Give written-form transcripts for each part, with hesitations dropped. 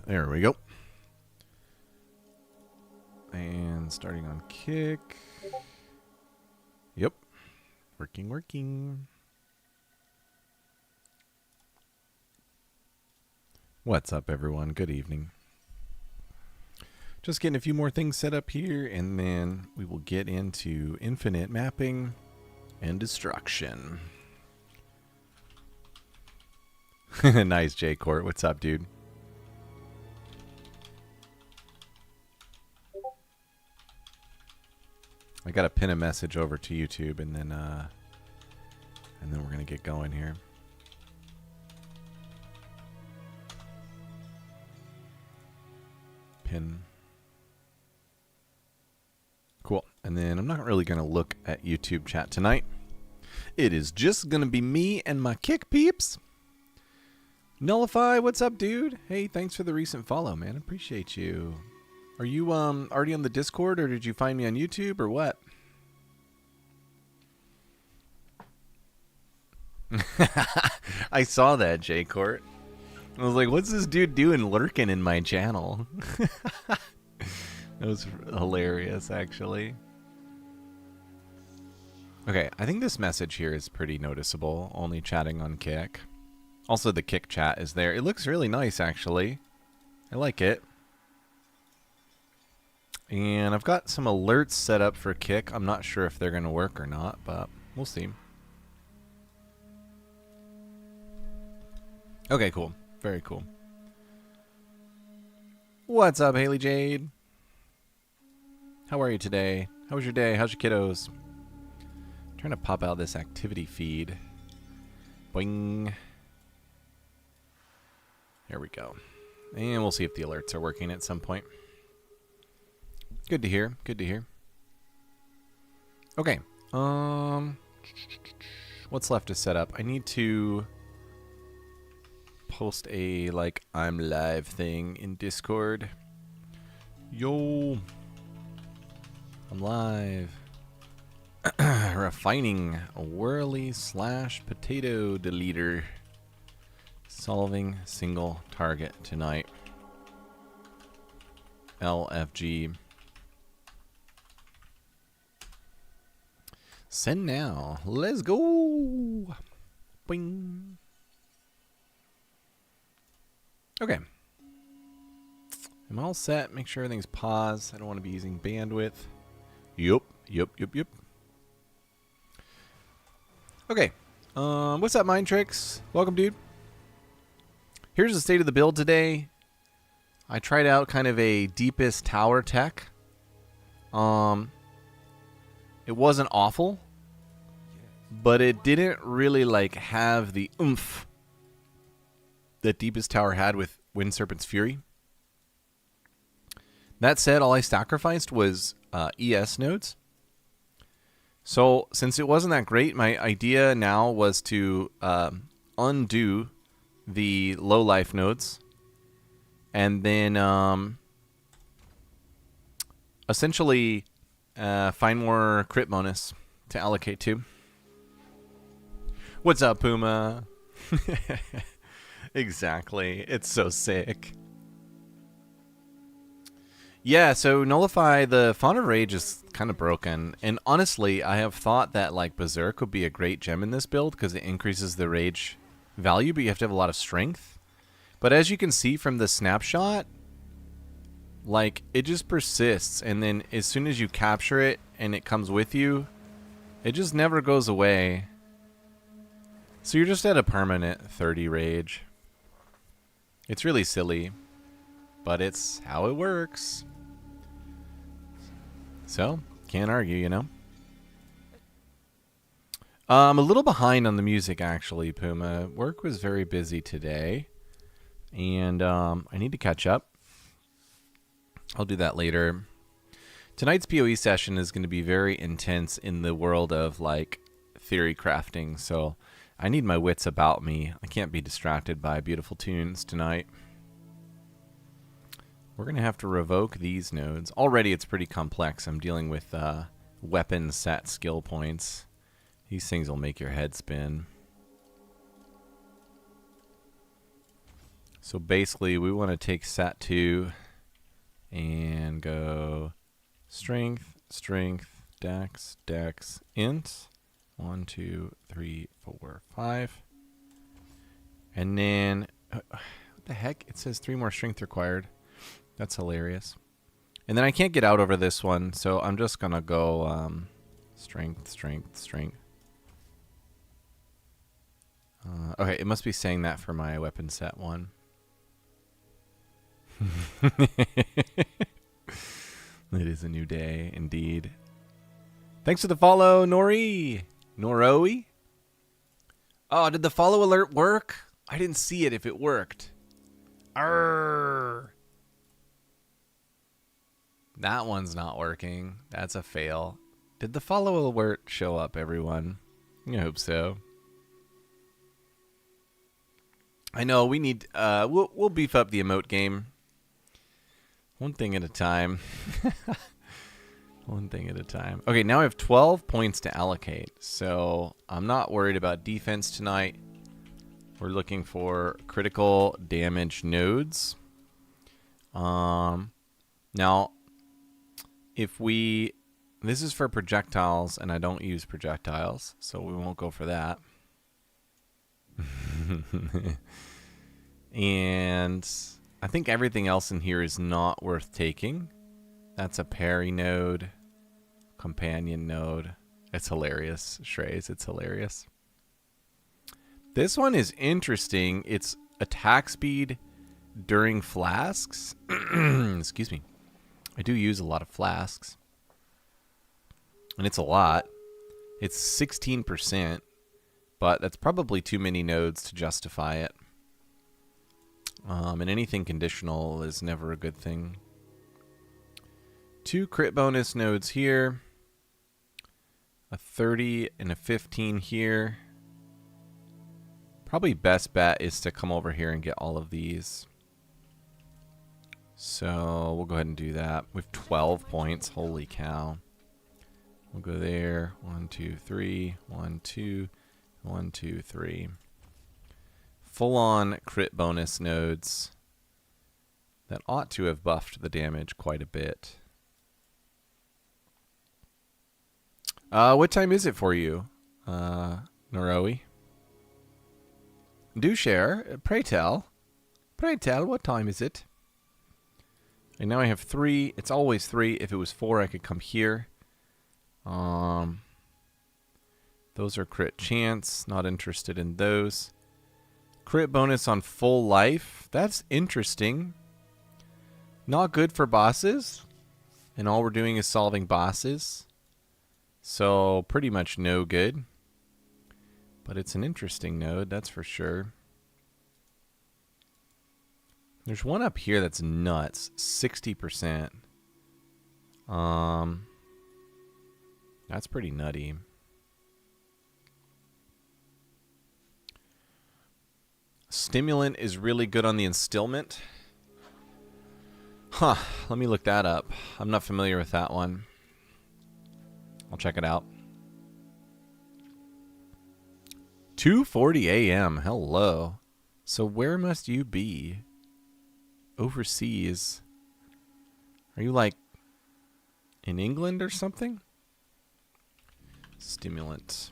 There we go. And starting on kick. Yep. Working. What's up, everyone? Good evening. Just getting a few more things set up here, and then we will get into infinite mapping and destruction. Nice, J Court. What's up, dude? I gotta pin a message over to YouTube, and then we're gonna get going here. Pin. Cool. And then I'm not really gonna look at YouTube chat tonight. It is just gonna be me and my kick peeps. Nullify, what's up, dude? Hey, thanks for the recent follow, man. Appreciate you. Are you already on the Discord, or did you find me on YouTube, or what? I saw that, J Court. I was like, what's this dude doing lurking in my channel? That was hilarious, actually. Okay, I think this message here is pretty noticeable, only chatting on Kick. Also, the Kick chat is there. It looks really nice, actually. I like it. And I've got some alerts set up for Kick. I'm not sure if they're going to work or not, but we'll see. Okay, cool. Very cool. What's up, Haley Jade? How are you today? How was your day? How's your kiddos? I'm trying to pop out this activity feed. Boing. There we go. And we'll see if the alerts are working at some point. Good to hear. Good to hear. Okay. What's left to set up? I need to post a, like, I'm live thing in Discord. Yo. I'm live. Refining a whirly / potato deleter. Solving single target tonight. LFG. Send now. Let's go. Boing. Okay. I'm all set. Make sure everything's paused. I don't want to be using bandwidth. Yup. Okay. What's up, Mind Tricks? Welcome, dude. Here's the state of the build today. I tried out kind of a deepest tower tech. It wasn't awful, but it didn't really like have the oomph that deepest tower had with Wind Serpent's Fury. That said, all I sacrificed was ES nodes. So since it wasn't that great, my idea now was to undo the low life nodes and then essentially find more crit bonus to allocate to. What's up, Puma? Exactly. It's so sick. Yeah, so Nullify, the Font of Rage is kind of broken. And honestly, I have thought that like Berserk would be a great gem in this build because it increases the rage value, but you have to have a lot of strength. But as you can see from the snapshot, like it just persists. And then as soon as you capture it and it comes with you, it just never goes away. So you're just at a permanent 30 rage. It's really silly, but it's how it works. So, can't argue, you know? I'm a little behind on the music, actually, Puma. Work was very busy today, and I need to catch up. I'll do that later. Tonight's PoE session is going to be very intense in the world of, like, theory crafting, so I need my wits about me. I can't be distracted by beautiful tunes tonight. We're going to have to revoke these nodes. Already it's pretty complex. I'm dealing with weapon set skill points. These things will make your head spin. So basically, we want to take sat 2 and go strength, strength, dex, dex, int. 1, 2, 3, 4, 5. And then, what the heck? It says 3 more strength required. That's hilarious. And then I can't get out over this one, so I'm just going to go strength, strength, strength. Okay, it must be saying that for my weapon set 1. It is a new day, indeed. Thanks for the follow, Nori. Noroi? Oh, did the follow alert work? I didn't see it if it worked. Arrgh. That one's not working. That's a fail. Did the follow alert show up, everyone? I hope so. I know we need. We'll beef up the emote game. One thing at a time. One thing at a time. Okay, now I have 12 points to allocate, so I'm not worried about defense tonight. We're looking for critical damage nodes. Now, if we... This is for projectiles, and I don't use projectiles, so we won't go for that. And I think everything else in here is not worth taking. That's a parry node, companion node. It's hilarious, Shrey's. It's hilarious. This one is interesting. It's attack speed during flasks. Excuse me. I do use a lot of flasks. And it's a lot. It's 16%. But that's probably too many nodes to justify it. And anything conditional is never a good thing. 2 crit bonus nodes here. A 30 and a 15 here. Probably best bet is to come over here and get all of these. So we'll go ahead and do that. We have 12 points. Holy cow. We'll go there. 1, 2, 3. 1, 2. 1, 2, 3. Full-on crit bonus nodes that ought to have buffed the damage quite a bit. What time is it for you, Noroi? Do share. Pray tell. Pray tell, what time is it? And now I have 3. It's always 3. If it was 4, I could come here. Those are crit chance. Not interested in those. Crit bonus on full life. That's interesting. Not good for bosses. And all we're doing is solving bosses. So pretty much no good. But it's an interesting node, that's for sure. There's one up here that's nuts. 60%. That's pretty nutty. Stimulant is really good on the instillment. Huh, let me look that up. I'm not familiar with that one. I'll check it out. 2:40 a.m. Hello. So where must you be? Overseas. Are you like in England or something? Stimulant.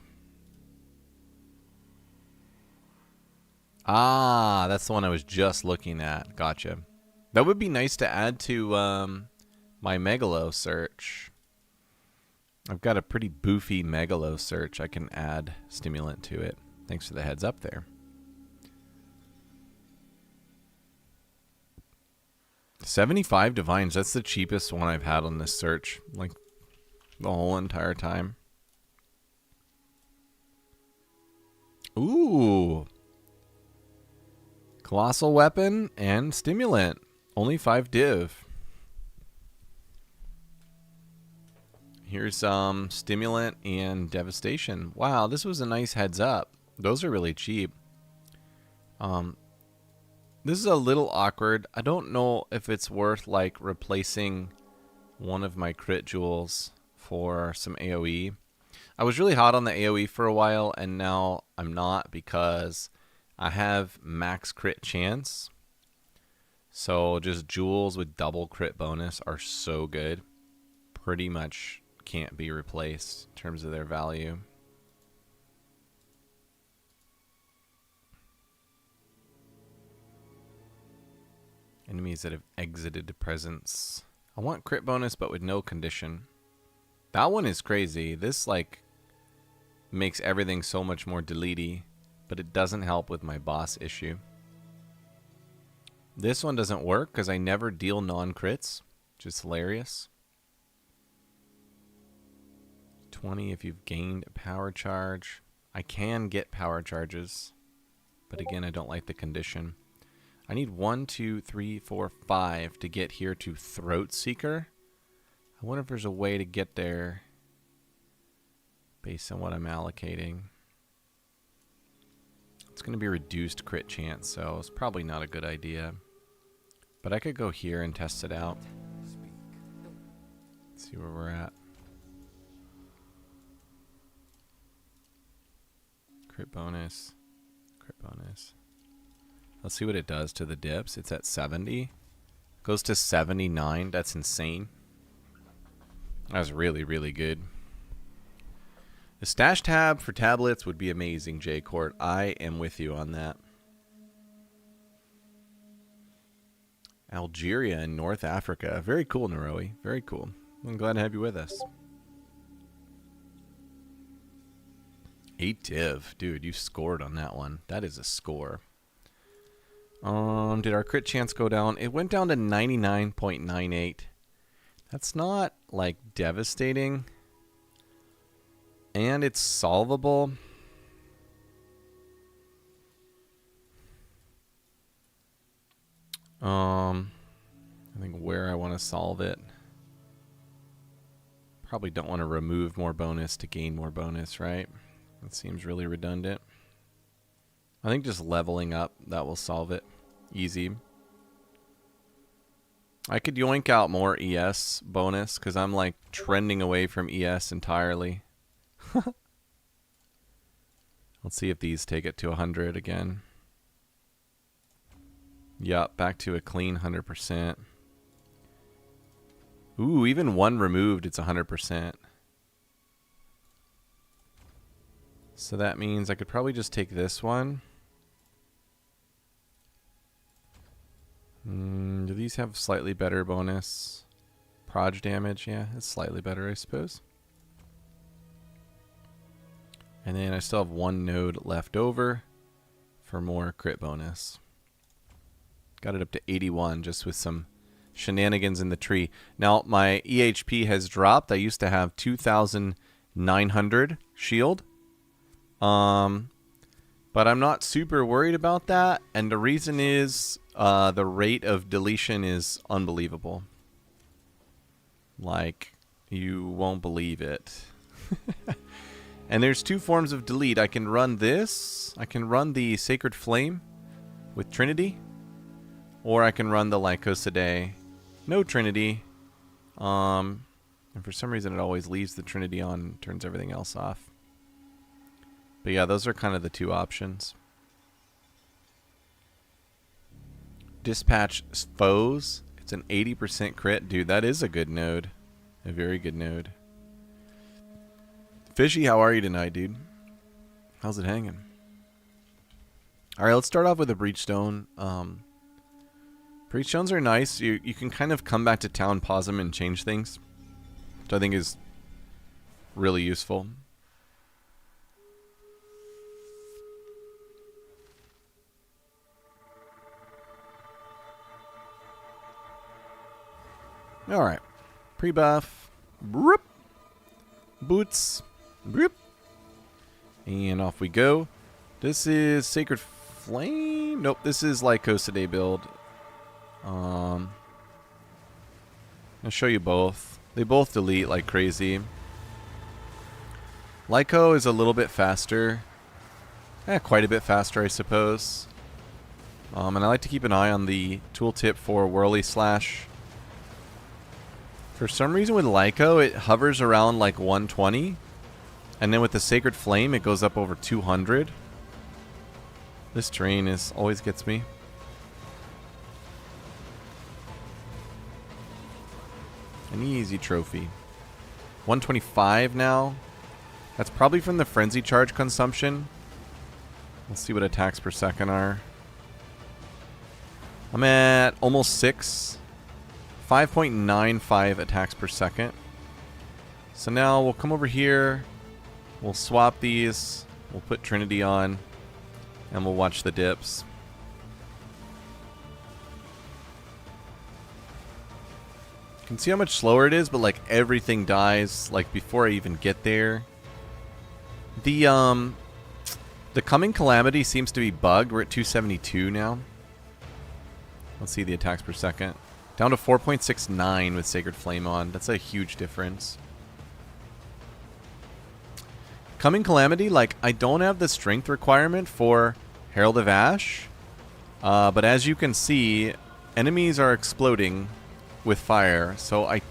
Ah, that's the one I was just looking at. Gotcha. That would be nice to add to my Megalo search. I've got a pretty boofy Megalo search. I can add stimulant to it. Thanks for the heads up there. 75 divines. That's the cheapest one I've had on this search. Like the whole entire time. Ooh. Colossal weapon and stimulant. Only 5 div. Here's stimulant and devastation. Wow, this was a nice heads up. Those are really cheap. This is a little awkward. I don't know if it's worth like replacing one of my crit jewels for some AoE. I was really hot on the AoE for a while, and now I'm not because I have max crit chance So just jewels with double crit bonus are so good. Pretty much can't be replaced in terms of their value. Enemies that have exited the presence. I want crit bonus, but with no condition. That one is crazy. This, like, makes everything so much more deletey, but it doesn't help with my boss issue. This one doesn't work because I never deal non-crits, which is hilarious. 20 if you've gained a power charge. I can get power charges, but again, I don't like the condition. I need 1, 2, 3, 4, 5 to get here to Throat Seeker. I wonder if there's a way to get there based on what I'm allocating. It's going to be reduced crit chance, so it's probably not a good idea. But I could go here and test it out. Let's see where we're at. Crit bonus. Crit bonus. Let's see what it does to the dips. It's at 70. Goes to 79. That's insane. That's really, really good. The stash tab for tablets would be amazing, J-Court. I am with you on that. Algeria in North Africa. Very cool, Neroi. Very cool. I'm glad to have you with us. 8 div. Dude, you scored on that one. That is a score. Did our crit chance go down? It went down to 99.98. That's not, like, devastating. And it's solvable. I think where I want to solve it. Probably don't want to remove more bonus to gain more bonus, right? That seems really redundant. I think just leveling up, that will solve it. Easy. I could yoink out more ES bonus, because I'm like trending away from ES entirely. Let's see if these take it to 100 again. Yup, back to a clean 100%. Ooh, even one removed, it's 100%. So that means I could probably just take this one. Do these have slightly better bonus? Proj damage, yeah, it's slightly better, I suppose. And then I still have one node left over for more crit bonus. Got it up to 81 just with some shenanigans in the tree. Now, my EHP has dropped. I used to have 2,900 shield. But I'm not super worried about that. And the reason is the rate of deletion is unbelievable. Like, you won't believe it. And there's two forms of delete. I can run this. I can run the Sacred Flame with Trinity. Or I can run the Lycosidae. No Trinity. And for some reason it always leaves the Trinity on and turns everything else off. But yeah, those are kind of the two options. Dispatch foes. It's an 80% crit. Dude, that is a good node. A very good node. Fishy, how are you tonight, dude? How's it hanging? Alright, let's start off with a Breachstone. Breachstones are nice. You can kind of come back to town, pause them, and change things. Which I think is really useful. Alright. Pre-buff. Broop. Boots. Broop. And off we go. This is Sacred Flame. Nope, this is Lycosidae build. I'll show you both. They both delete like crazy. Lyco is a little bit faster. Quite a bit faster, I suppose. And I like to keep an eye on the tooltip for Whirly Slash. For some reason with Lyco, it hovers around like 120. And then with the Sacred Flame, it goes up over 200. This terrain always gets me. An easy trophy. 125 now. That's probably from the frenzy charge consumption. Let's see what attacks per second are. I'm at almost 6. 5.95 attacks per second. So now we'll come over here. We'll swap these. We'll put Trinity on. And we'll watch the dips. You can see how much slower it is, but like everything dies like before I even get there. The Coming Calamity seems to be bugged. We're at 272 now. Let's see the attacks per second. Down to 4.69 with Sacred Flame on. That's a huge difference. Coming Calamity, like, I don't have the strength requirement for Herald of Ash. But as you can see, enemies are exploding with fire. So I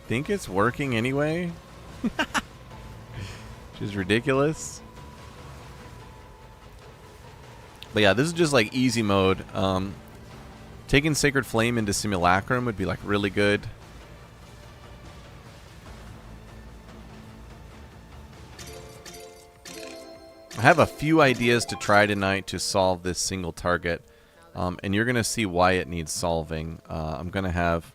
think it's working anyway. Which is ridiculous. But yeah, this is just like easy mode. Taking Sacred Flame into Simulacrum would be like really good. I have a few ideas to try tonight to solve this single target. And you're going to see why it needs solving. I'm not going to have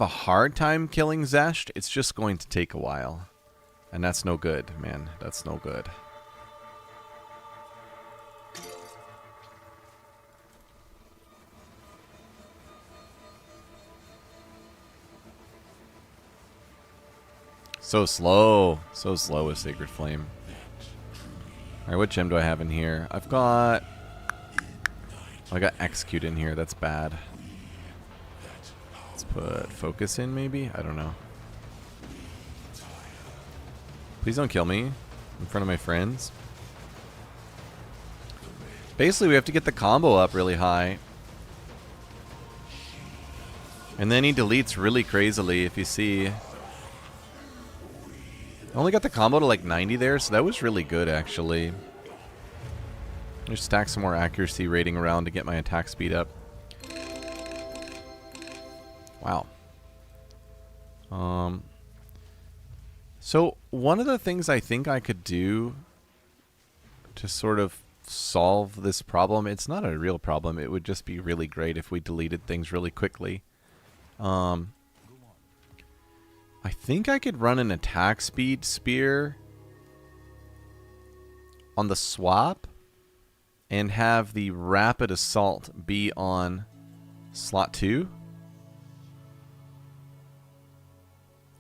a hard time killing Zesht. It's just going to take a while. And that's no good, man. That's no good. So slow. So slow with Sacred Flame. Alright, what gem do I have in here? I got Execute in here. That's bad. Let's put Focus in, maybe? I don't know. Please don't kill me in front of my friends. Basically, we have to get the combo up really high. And then he deletes really crazily, if you see. I only got the combo to like 90 there, so that was really good, actually. Just stack some more accuracy rating around to get my attack speed up. Wow. So one of the things I think I could do to sort of solve this problem, it's not a real problem, it would just be really great if we deleted things really quickly. I think I could run an attack speed spear on the swap and have the rapid assault be on slot 2.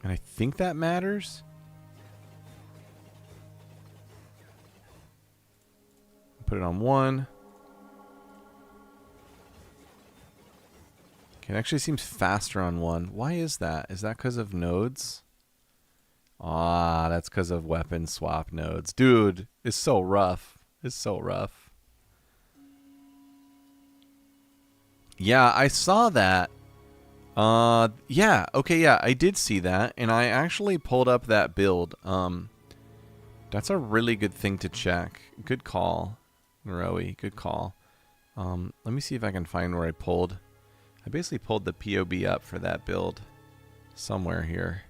And I think that matters. Put it on 1. Okay, it actually seems faster on 1. Why is that? Is that because of nodes? Ah, that's because of weapon swap nodes. Dude, it's so rough. It's so rough. Yeah, I saw that. Yeah, okay, yeah, I did see that, and I actually pulled up that build. That's a really good thing to check. Good call, Neroe. Good call. Let me see if I can find where I pulled. I basically pulled the POB up for that build somewhere here.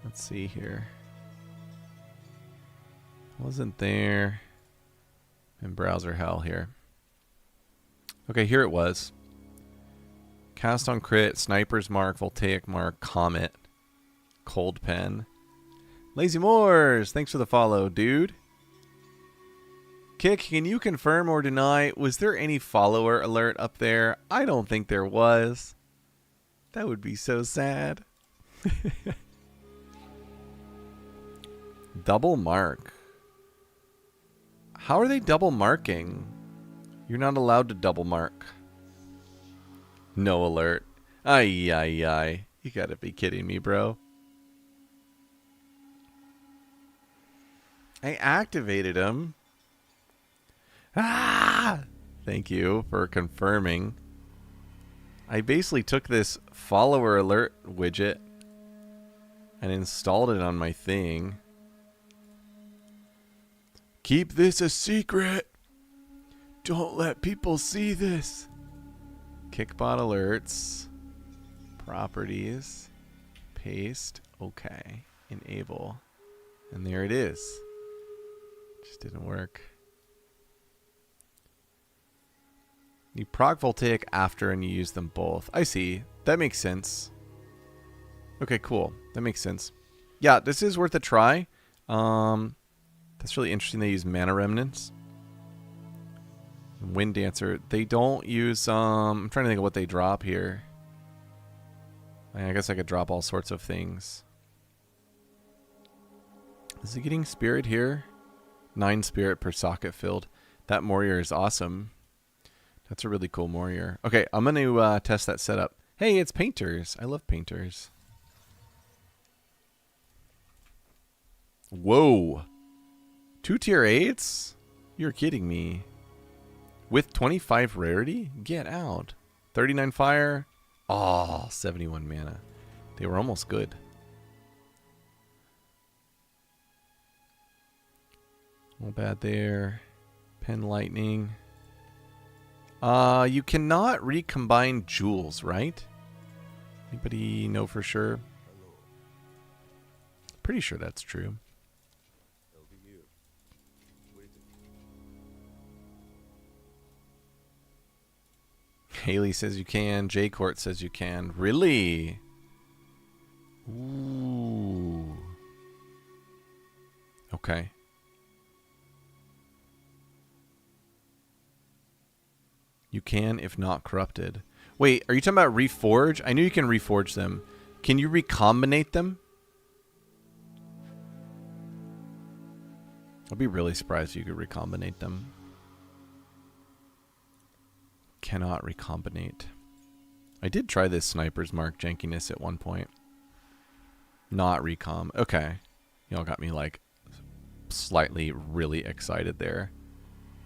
Let's see here. Wasn't there in browser hell here. Okay, here it was. Cast on crit, Sniper's Mark, Voltaic Mark, Comet, Cold Pen. Lazy Moors, thanks for the follow, dude. Kick, can you confirm or deny, was there any follower alert up there? I don't think there was. That would be so sad. Double mark. How are they double marking? You're not allowed to double mark. No alert. Ay, ay, ay. You gotta be kidding me, bro. I activated him. Ah! Thank you for confirming. I basically took this follower alert widget and installed it on my thing. Keep this a secret. Don't let people see this. Kickbot alerts. Properties. Paste. Okay. Enable. And there it is. Just didn't work. You proc voltaic after and you use them both. I see. That makes sense. Okay, cool. That makes sense. Yeah, this is worth a try. That's really interesting. They use mana remnants. Wind Dancer. They don't use, I'm trying to think of what they drop here. I guess I could drop all sorts of things. Is he getting spirit here? 9 spirit per socket filled. That Warrior is awesome. That's a really cool Warrior. Okay, I'm going to test that setup. Hey, it's Painters. I love Painters. Whoa. 2 tier 8s? You're kidding me. With 25 rarity? Get out. 39 fire. Oh, 71 mana. They were almost good. Not bad there. Pen Lightning. You cannot recombine jewels, right? Anybody know for sure? Pretty sure that's true. Haley says you can. J-Court says you can. Really? Ooh. Okay. You can if not corrupted. Wait, are you talking about reforge? I knew you can reforge them. Can you recombinate them? I'd be really surprised if you could recombinate them. Cannot recombinate. I did try this Sniper's Mark jankiness at one point. Not recom. Okay. Y'all got me like slightly really excited there.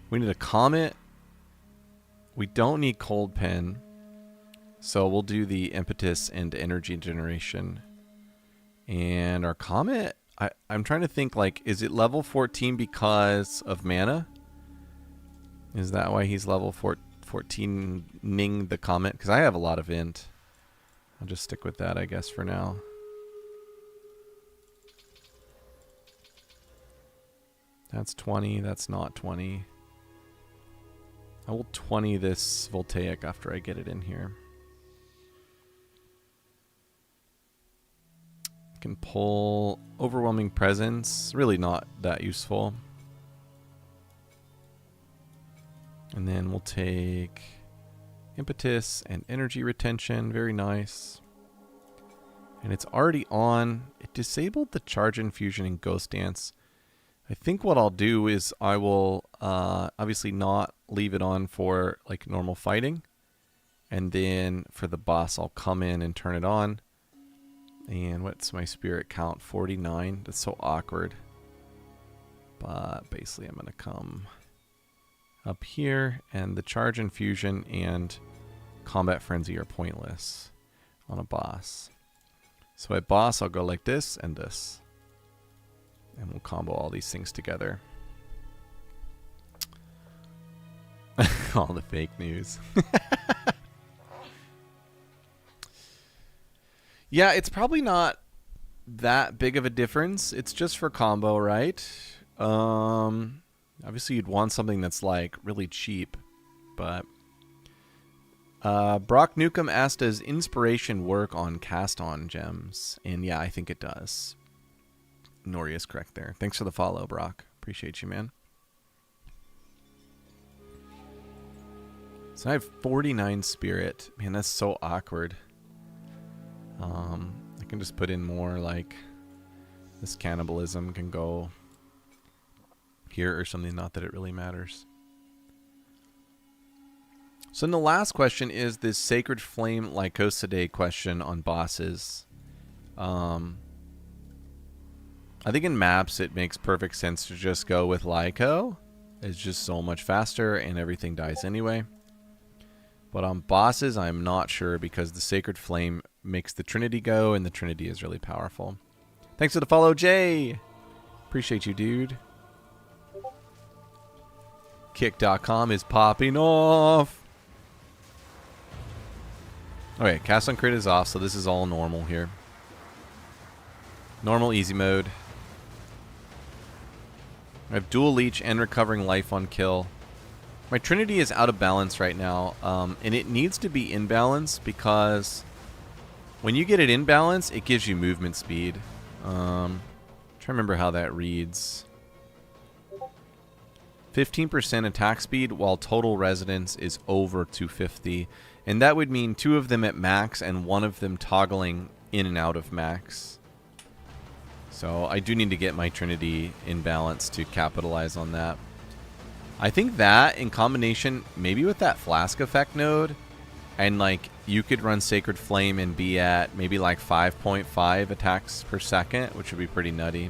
We need a Comet. We don't need Cold Pen. So we'll do the Impetus and Energy Generation. And our Comet, I'm trying to think, like, is it level 14 because of mana? Is that why he's level 14ing the Comet? Because I have a lot of int. I'll just stick with that, I guess, for now. That's 20. That's not 20. I will 20 this Voltaic after I get it in here. I can pull Overwhelming Presence. Really not that useful. And then we'll take Impetus and Energy Retention. Very nice. And it's already on. It disabled the Charge Infusion and Ghost Dance. I think what I'll do is I will obviously not leave it on for like normal fighting. And then for the boss, I'll come in and turn it on. And what's my spirit count? 49. That's so awkward. But basically I'm going to come up here, and the Charge Infusion and Combat Frenzy are pointless on a boss. So at boss, I'll go like this and this. And we'll combo all these things together. All the fake news. Yeah, it's probably not that big of a difference. It's just for combo, right? Obviously, you'd want something that's like really cheap, but Brock Newcomb asked, does Inspiration work on cast-on gems? And yeah, I think it does. Nori is correct there. Thanks for the follow, Brock. Appreciate you, man. So I have 49 spirit. Man, that's so awkward. I can just put in more, like, this cannibalism can go here or something, not that it really matters. So then the last question is this Sacred Flame Lycosidé question on bosses. I think in maps it makes perfect sense to just go with Lyco. It's just so much faster and everything dies anyway. But on bosses, I'm not sure because the Sacred Flame makes the Trinity go, and the Trinity is really powerful. Thanks for the follow, Jay. Appreciate you, dude. Kick.com is popping off. Okay, cast on crit is off, so this is all normal here. Normal easy mode. I have dual leech and recovering life on kill. My Trinity is out of balance right now, and it needs to be in balance because when you get it in balance, it gives you movement speed. Trying to remember how that reads. 15% attack speed while total resonance is over 250. And that would mean 2 of them at max and 1 of them toggling in and out of max. So I do need to get my Trinity in balance to capitalize on that. I think that in combination maybe with that flask effect node, and like you could run Sacred Flame and be at maybe like 5.5 attacks per second, which would be pretty nutty.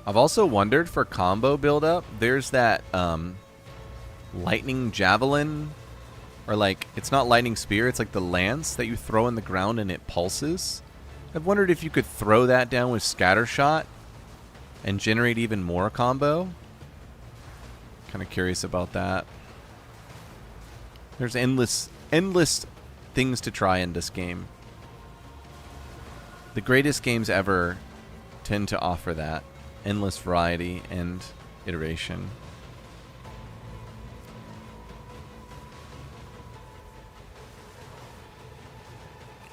I've also wondered for combo buildup, there's that lightning javelin, or like, it's not lightning spear, it's like the lance that you throw in the ground and it pulses. I've wondered if you could throw that down with scatter shot and generate even more combo. Kind of curious about that. There's endless things to try in this game. The greatest games ever tend to offer that. Endless variety and iteration.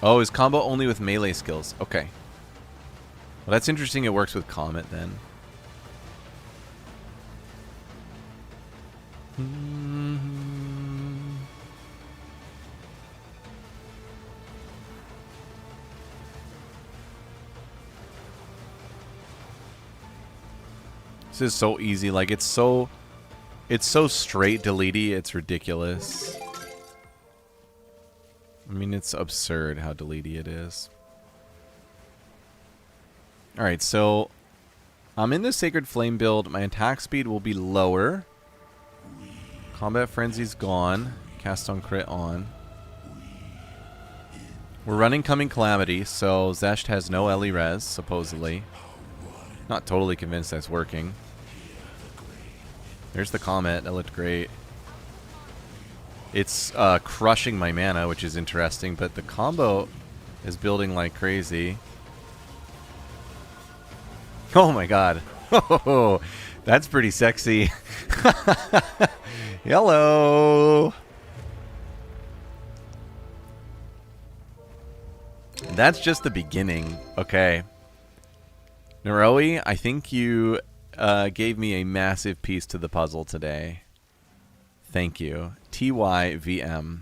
Oh, is combo only with melee skills? Okay. Well, that's interesting. It works with Comet then. This is so easy. Like, it's so straight deleety, it's ridiculous. I mean, it's absurd how deleety it is. Alright, so I'm in the Sacred Flame build. My attack speed will be lower. Combat Frenzy's gone. Cast on crit on. We're running Coming Calamity, so Zesht has no Ellie res, supposedly. Not totally convinced that's working. There's the Comet. That looked great. It's crushing my mana, which is interesting, but the combo is building like crazy. Oh my god. Oh, that's pretty sexy. Hello. That's just the beginning. Okay. Neroe, I think you gave me a massive piece to the puzzle today. Thank you. TYVM.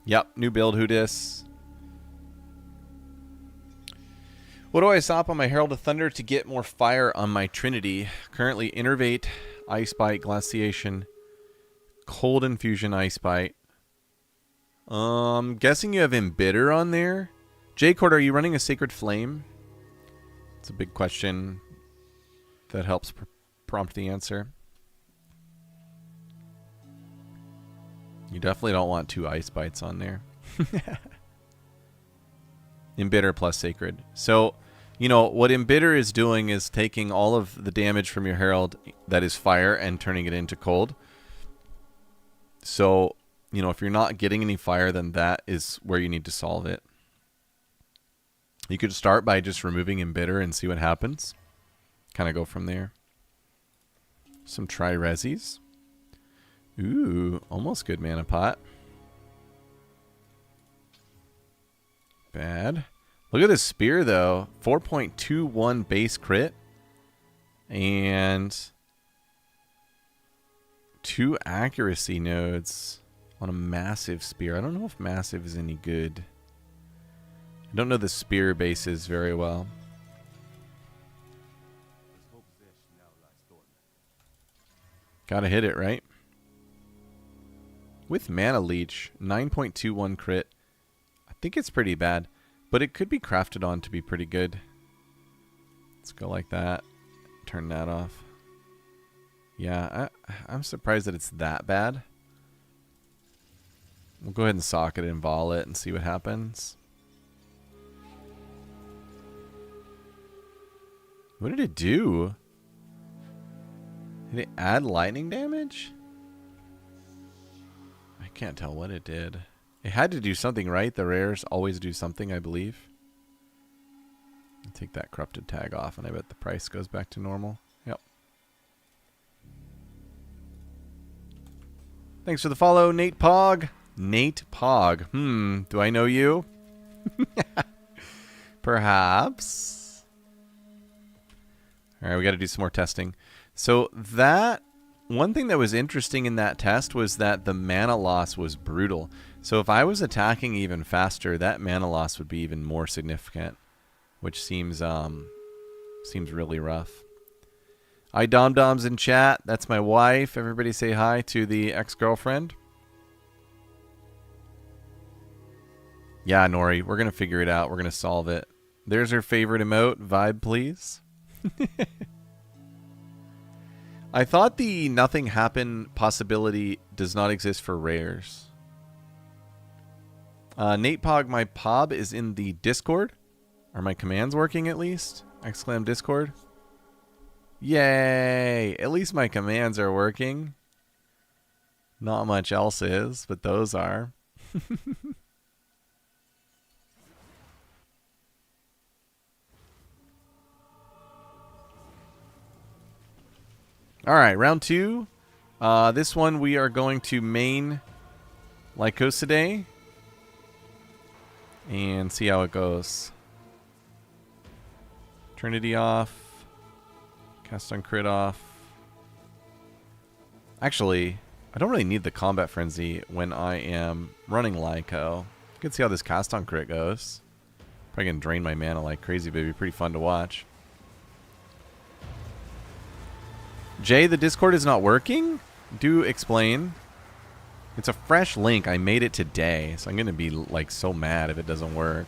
Yep, new build, who dis? What do I stop on my Herald of Thunder to get more fire on my Trinity? Currently, Innervate, Ice Bite, Glaciation, Cold Infusion, Ice Bite. Guessing you have Embitter on there. J-Cord, are you running a Sacred Flame? It's a big question that helps prompt the answer. You definitely don't want 2 Ice Bites on there. Embitter plus Sacred. So, you know, what Embitter is doing is taking all of the damage from your Herald that is fire and turning it into cold. So, you know, if you're not getting any fire, then that is where you need to solve it. You could start by just removing Embitter and see what happens. Kind of go from there. Some Tri-Resis. Ooh, almost good mana pot. Bad. Look at this spear, though. 4.21 base crit. And 2 accuracy nodes on a massive spear. I don't know if massive is any good. I don't know the spear bases very well. Gotta hit it, right? With Mana Leech, 9.21 crit. I think it's pretty bad, but it could be crafted on to be pretty good. Let's go like that. Turn that off. Yeah, I'm surprised that it's that bad. We'll We'll go ahead and socket it and vol it and see what happens. What did it do? Did it add lightning damage? I can't tell what it did. It had to do something, right? The rares always do something, I believe. I'll take that corrupted tag off, and I bet the price goes back to normal. Yep. Thanks for the follow, Nate Pog. Nate Pog. Do I know you? Perhaps. Alright, we got to do some more testing. So that... One thing that was interesting in that test was that the mana loss was brutal. So if I was attacking even faster, that mana loss would be even more significant. Which seems really rough. Hi, Dom-Dom's in chat. That's my wife. Everybody say hi to the ex-girlfriend. Yeah, Nori, we're going to figure it out. We're going to solve it. There's her favorite emote. Vibe, please. I thought the nothing happen possibility does not exist for rares. Nate Pog, my POB is in the Discord. Are my commands working at least? Exclam Discord. Yay! At least my commands are working. Not much else is, but those are. Alright, round 2. This one we are going to main Lycosidae and see how it goes. Trinity off. Cast on crit off. Actually, I don't really need the combat frenzy when I am running Lyco. You can see how this cast on crit goes. Probably gonna drain my mana like crazy, but it'd be pretty fun to watch. Jay, the Discord is not working? Do explain. It's a fresh link. I made it today, so I'm going to be like so mad if it doesn't work.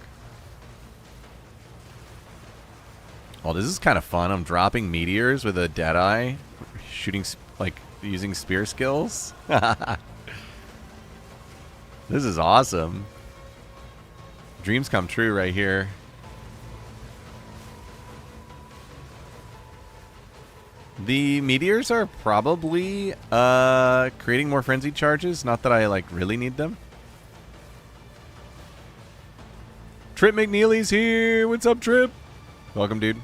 Oh, this is kind of fun. I'm dropping meteors with a Deadeye, shooting, like, using spear skills. This is awesome. Dreams come true right here. The meteors are probably creating more frenzy charges. Not that I like really need them. Trip McNeely's here. What's up, Trip? Welcome, dude.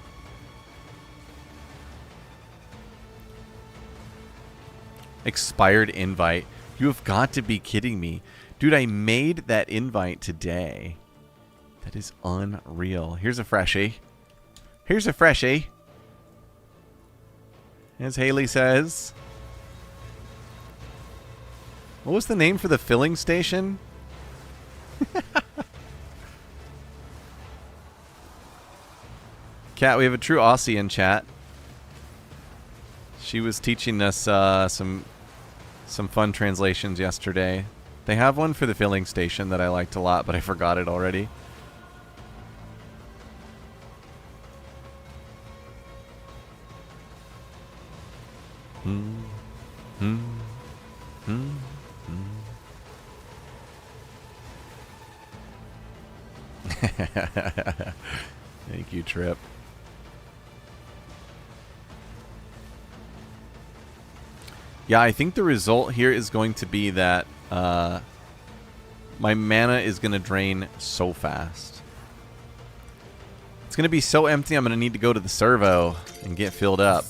Expired invite. You have got to be kidding me. Dude, I made that invite today. That is unreal. Here's a freshie. Here's a freshie. As Haley says. What was the name for the filling station? Kat, we have a true Aussie in chat. She was teaching us some fun translations yesterday. They have one for the filling station that I liked a lot, but I forgot it already. Thank you, Trip. Yeah, I think the result here is going to be that my mana is going to drain so fast. It's going to be so empty, I'm going to need to go to the servo and get filled up.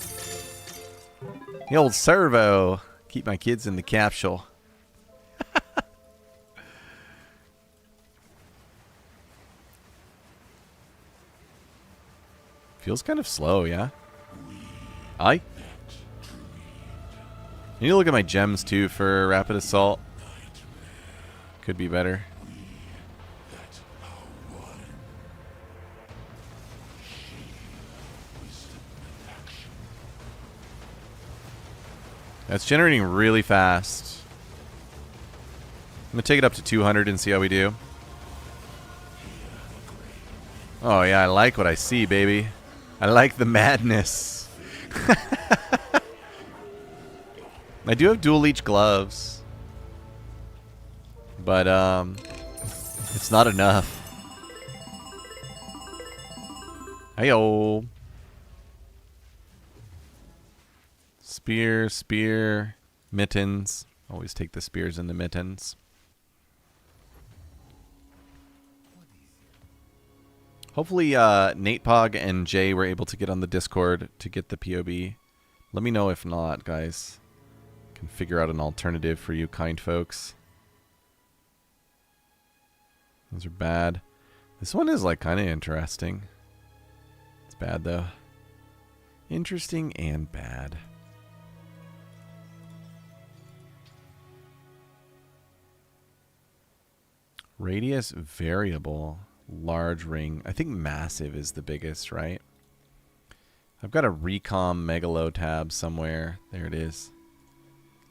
The old servo. Keep my kids in the capsule. Feels kind of slow, yeah? I need to look at my gems, too, for Rapid Assault. Could be better. That's generating really fast. I'm going to take it up to 200 and see how we do. Oh, yeah, I like what I see, baby. I like the madness. I do have dual leech gloves. But it's not enough. Heyo. Spear, spear, mittens. Always take the spears and the mittens. Hopefully Nate Pog and Jay were able to get on the Discord to get the POB. Let me know if not, guys. Can figure out an alternative for you kind folks. Those are bad. This one is like kind of interesting. It's bad though. Interesting and bad. Radius variable. Large ring. I think massive is the biggest, right? I've got a Recom Megalo tab somewhere. There it is.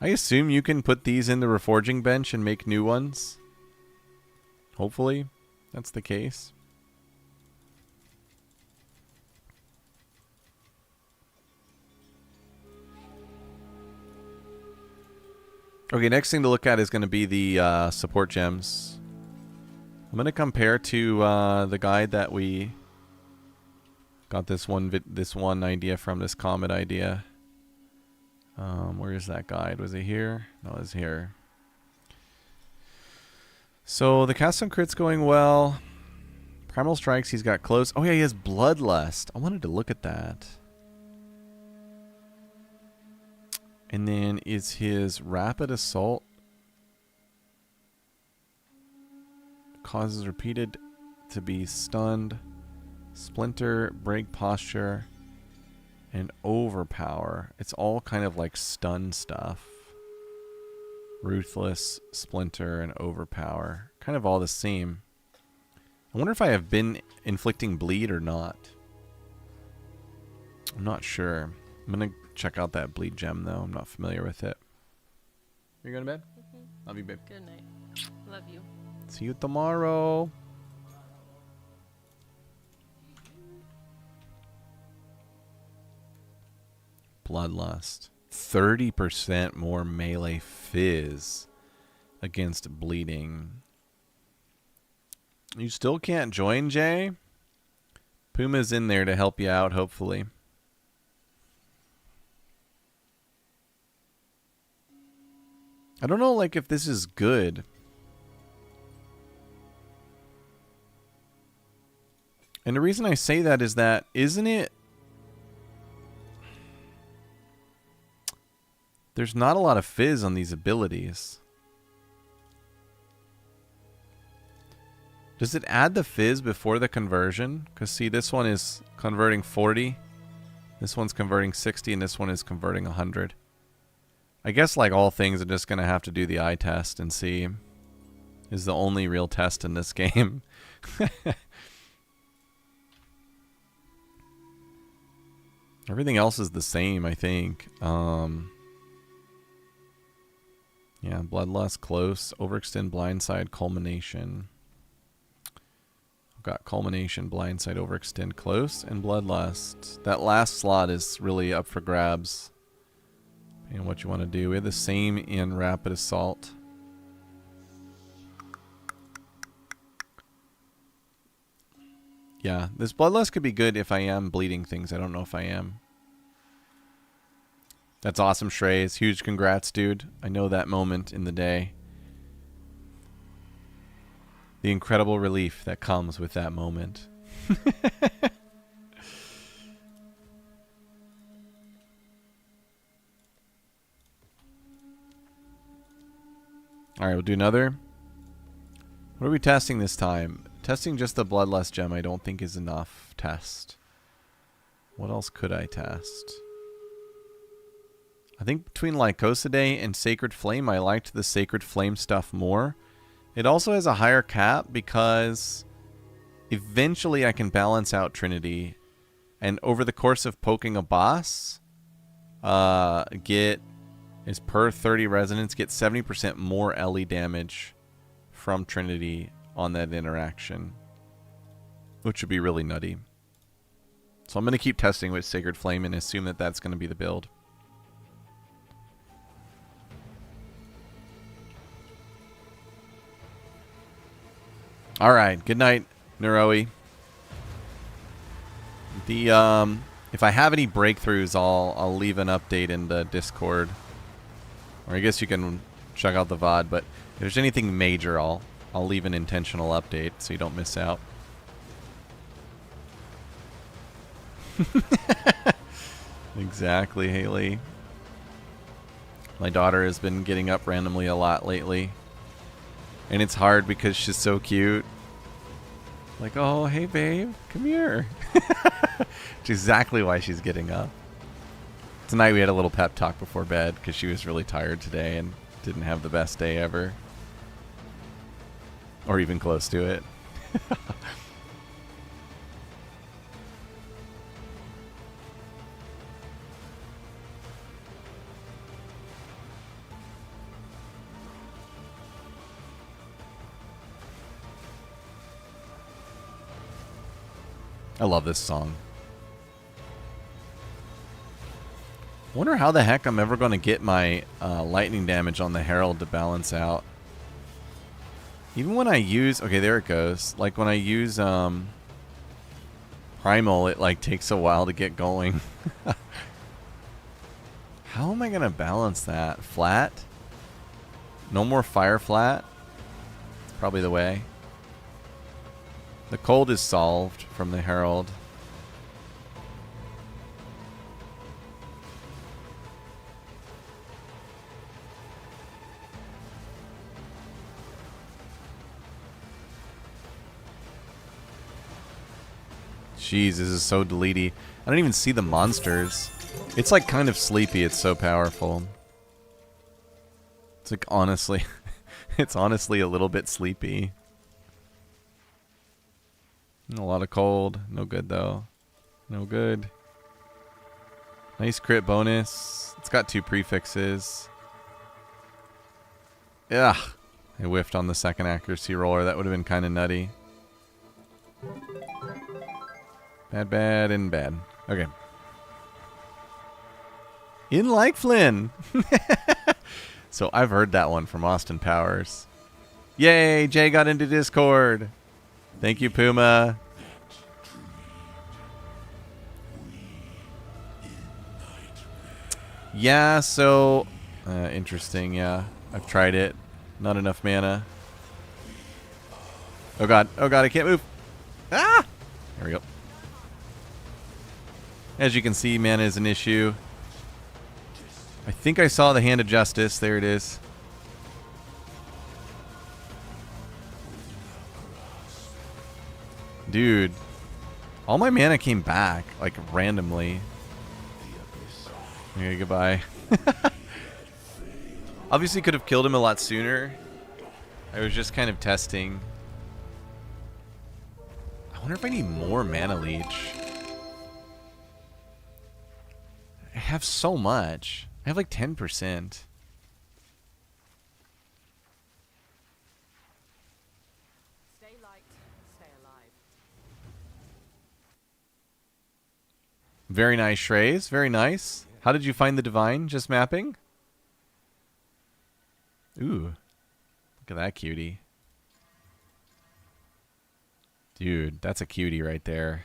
I assume you can put these in the reforging bench and make new ones. Hopefully, that's the case. Okay, next thing to look at is going to be the support gems. I'm going to compare to the guide that we got this one idea from, this Comet idea. Where is that guide? Was it here? No, it was here. So the cast on crit's going well. Primal Strikes, he's got close. Oh yeah, he has Bloodlust. I wanted to look at that. And then is his Rapid Assault causes repeated to be stunned, Splinter, Break Posture, and Overpower. It's all kind of like stun stuff. Ruthless, Splinter, and Overpower. Kind of all the same. I wonder if I have been inflicting bleed or not. I'm not sure. I'm going to check out that bleed gem though. I'm not familiar with it. You going to bed? Mm-hmm. Love you, babe. Good night. Love you. See you tomorrow. Bloodlust. 30% more melee fizz against bleeding. You still can't join, Jay? Puma's in there to help you out, hopefully. I don't know, like, if this is good. And the reason I say that is that, isn't it... There's not a lot of fizz on these abilities. Does it add the fizz before the conversion? Because see, this one is converting 40. This one's converting 60, and this one is converting 100. I guess like all things, I'm just going to have to do the eye test and see. Is the only real test in this game. Everything else is the same, I think. Yeah, Bloodlust, close. Overextend, Blindside, Culmination. I've got Culmination, Blindside, Overextend, close, and Bloodlust. That last slot is really up for grabs. And what you want to do. We have the same in Rapid Assault. Yeah, this Bloodlust could be good if I am bleeding things. I don't know if I am. That's awesome, Shrey's. Huge congrats, dude. I know that moment in the day. The incredible relief that comes with that moment. Alright, we'll do another. What are we testing this time? Testing just the Bloodlust gem I don't think is enough test. What else could I test? I think between Lycosidae and Sacred Flame, I liked the Sacred Flame stuff more. It also has a higher cap because eventually I can balance out Trinity. And over the course of poking a boss, is per 30 resonance, get 70% more LE damage from Trinity on that interaction. Which would be really nutty. So I'm going to keep testing with Sacred Flame and assume that that's going to be the build. All right. Good night, Neroi. If I have any breakthroughs, I'll leave an update in the Discord. Or I guess you can check out the VOD, but if there's anything major, I'll leave an intentional update so you don't miss out. Exactly, Haley. My daughter has been getting up randomly a lot lately. And it's hard because she's so cute. Like, oh, hey, babe, come here. It's exactly why she's getting up. Tonight we had a little pep talk before bed because she was really tired today and didn't have the best day ever. Or even close to it. I love this song. Wonder how the heck I'm ever going to get my lightning damage on the Herald to balance out. Even when I use... Okay, there it goes. Like when I use Primal, it like takes a while to get going. How am I going to balance that? Flat? No more fire flat? It's probably the way. The cold is solved from the Herald. Jeez, this is so delety. I don't even see the monsters. It's like kind of sleepy. It's so powerful. It's like honestly, it's honestly a little bit sleepy. A lot of cold. No good though. No good. Nice crit bonus. It's got 2 prefixes. Ugh. I whiffed on the second accuracy roller. That would have been kind of nutty. Bad, bad, and bad. Okay. In like Flynn. So I've heard that one from Austin Powers. Yay, Jay got into Discord. Thank you, Puma. Yeah, so... interesting, yeah. I've tried it. Not enough mana. Oh god, I can't move. Ah! There we go. As you can see, mana is an issue. I think I saw the Hand of Justice. There it is. Dude. All my mana came back, like, randomly. Okay, goodbye. Obviously could have killed him a lot sooner. I was just kind of testing. I wonder if I need more Mana Leech. I have so much. I have like 10%. Stay light, stay alive. Very nice, Shreyes. Very nice. How did you find the Divine? Just mapping? Ooh. Look at that cutie. Dude, that's a cutie right there.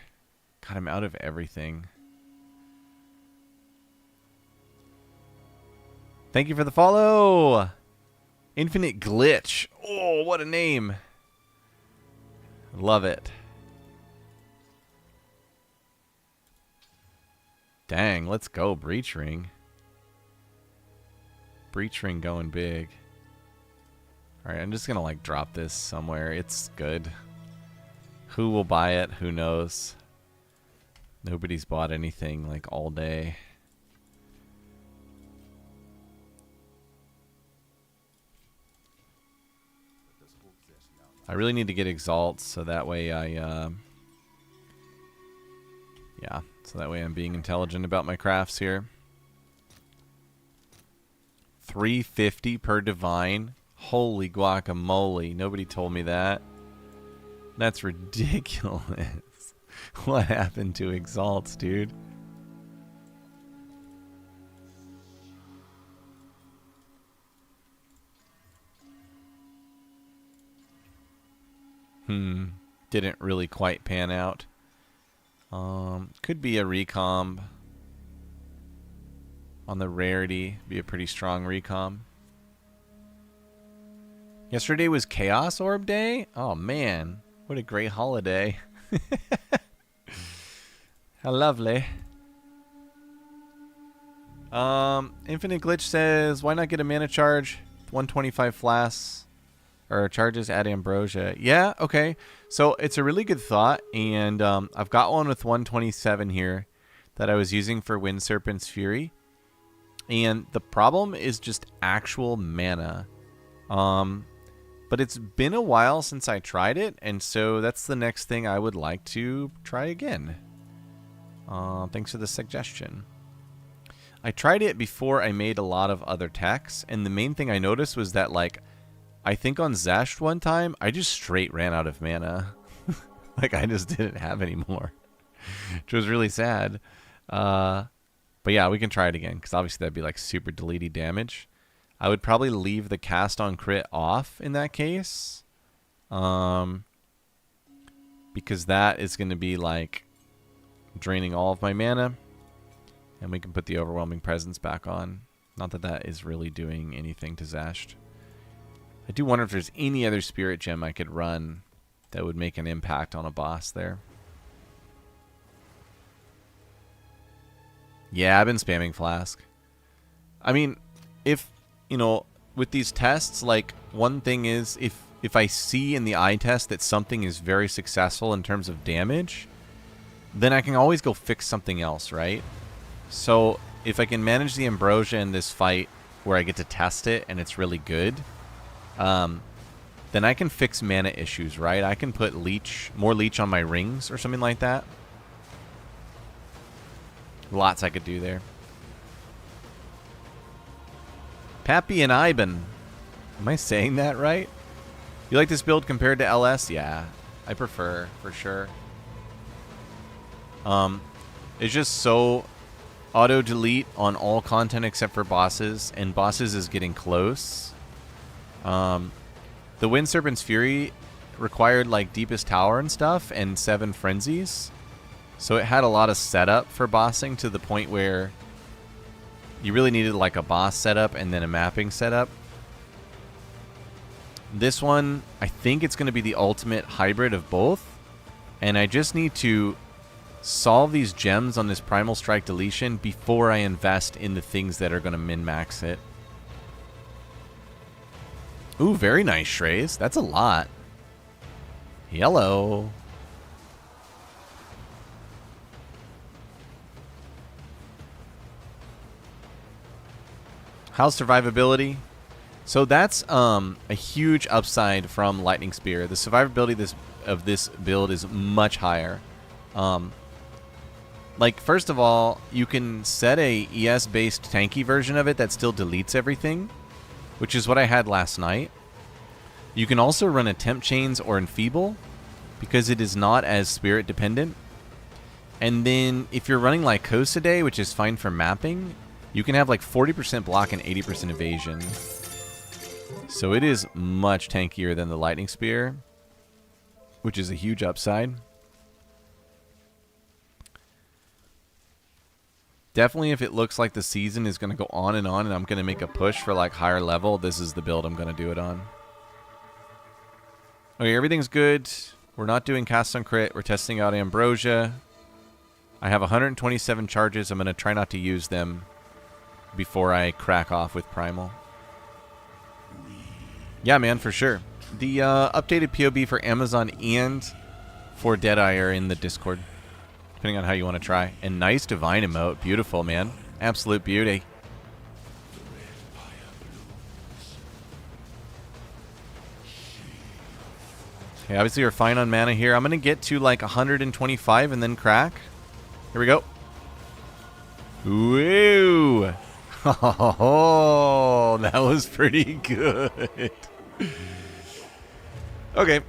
God, I'm out of everything. Thank you for the follow! Infinite Glitch. Oh, what a name. Love it. Dang, let's go, Breach Ring. Breach Ring going big. Alright, I'm just gonna like drop this somewhere. It's good. Who will buy it? Who knows? Nobody's bought anything like all day. I really need to get Exalt so that way I yeah, so that way I'm being intelligent about my crafts here. 350 per Divine. Holy guacamole. Nobody told me that. That's ridiculous. What happened to Exalts, dude? Didn't really quite pan out. Could be a recomb on the rarity. Be a pretty strong recomb. Yesterday was Chaos Orb Day? Oh man, what a great holiday. How lovely. Infinite Glitch says, why not get a mana charge? 125 flasks. Or charges at Ambrosia. Yeah, okay. So it's a really good thought, and I've got one with 127 here that I was using for Wind Serpent's Fury. And the problem is just actual mana. But it's been a while since I tried it, and so that's the next thing I would like to try again. Thanks for the suggestion. I tried it before I made a lot of other techs, and the main thing I noticed was that, like, I think on Zesht one time, I just straight ran out of mana. Like, I just didn't have any more. Which was really sad. But yeah, we can try it again, because obviously that'd be, like, super deleted damage. I would probably leave the cast on crit off in that case. Because that is going to be, like, draining all of my mana. And we can put the Overwhelming Presence back on. Not that that is really doing anything to Zesht. I do wonder if there's any other spirit gem I could run that would make an impact on a boss there. Yeah, I've been spamming Flask. I mean, if, you know, with these tests, like, one thing is, if I see in the eye test that something is very successful in terms of damage, then I can always go fix something else, right? So, if I can manage the Ambrosia in this fight where I get to test it and it's really good, then I can fix mana issues, right? I can put more leech on my rings or something like that. Lots I could do there. Pappy and Iban. Am I saying that right? You like this build compared to LS? Yeah, I prefer, for sure. It's just so auto-delete on all content except for bosses, and bosses is getting close. The Wind Serpent's Fury required, like, Deepest Tower and stuff, and 7 Frenzies. So it had a lot of setup for bossing to the point where you really needed, like, a boss setup and then a mapping setup. This one, I think it's going to be the ultimate hybrid of both. And I just need to solve these gems on this Primal Strike deletion before I invest in the things that are going to min-max it. Ooh, very nice, Shrey's. That's a lot. Yellow. How's survivability? So that's a huge upside from Lightning Spear. The survivability of this build is much higher. Like, first of all, you can set a ES-based tanky version of it that still deletes everything, which is what I had last night. You can also run a Temp Chains or Enfeeble, because it is not as spirit dependent. And then if you're running like Lycosidé, which is fine for mapping, you can have like 40% block and 80% evasion. So it is much tankier than the Lightning Spear, which is a huge upside. Definitely, if it looks like the season is going to go on and I'm going to make a push for like higher level, this is the build I'm going to do it on. Okay, everything's good. We're not doing cast on crit. We're testing out Ambrosia. I have 127 charges. I'm going to try not to use them before I crack off with Primal. Yeah, man, for sure. The updated POB for Amazon and for Deadeye are in the Discord, depending on how you want to try. And nice Divine emote. Beautiful, man. Absolute beauty. Okay, obviously we're fine on mana here. I'm going to get to like 125 and then crack. Here we go. Woo! Oh, that was pretty good. Okay.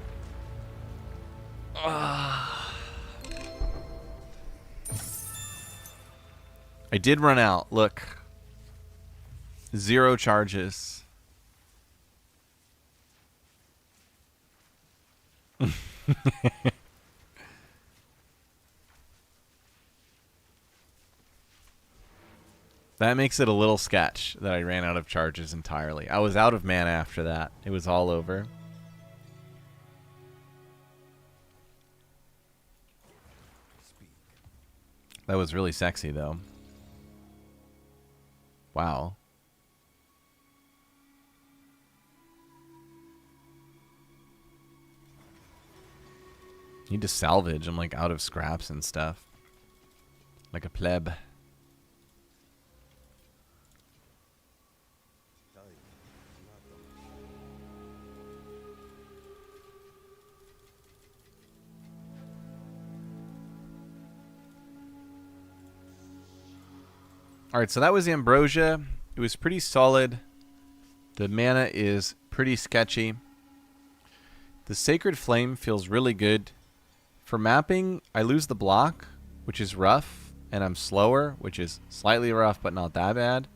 I did run out. Look. 0 charges. That makes it a little sketch that I ran out of charges entirely. I was out of mana after that. It was all over. That was really sexy, though. Wow. Need to salvage. I'm like out of scraps and stuff. Like a pleb. Alright, so that was Ambrosia. It was pretty solid. The mana is pretty sketchy. The Sacred Flame feels really good. For mapping, I lose the block, which is rough, and I'm slower, which is slightly rough, but not that bad.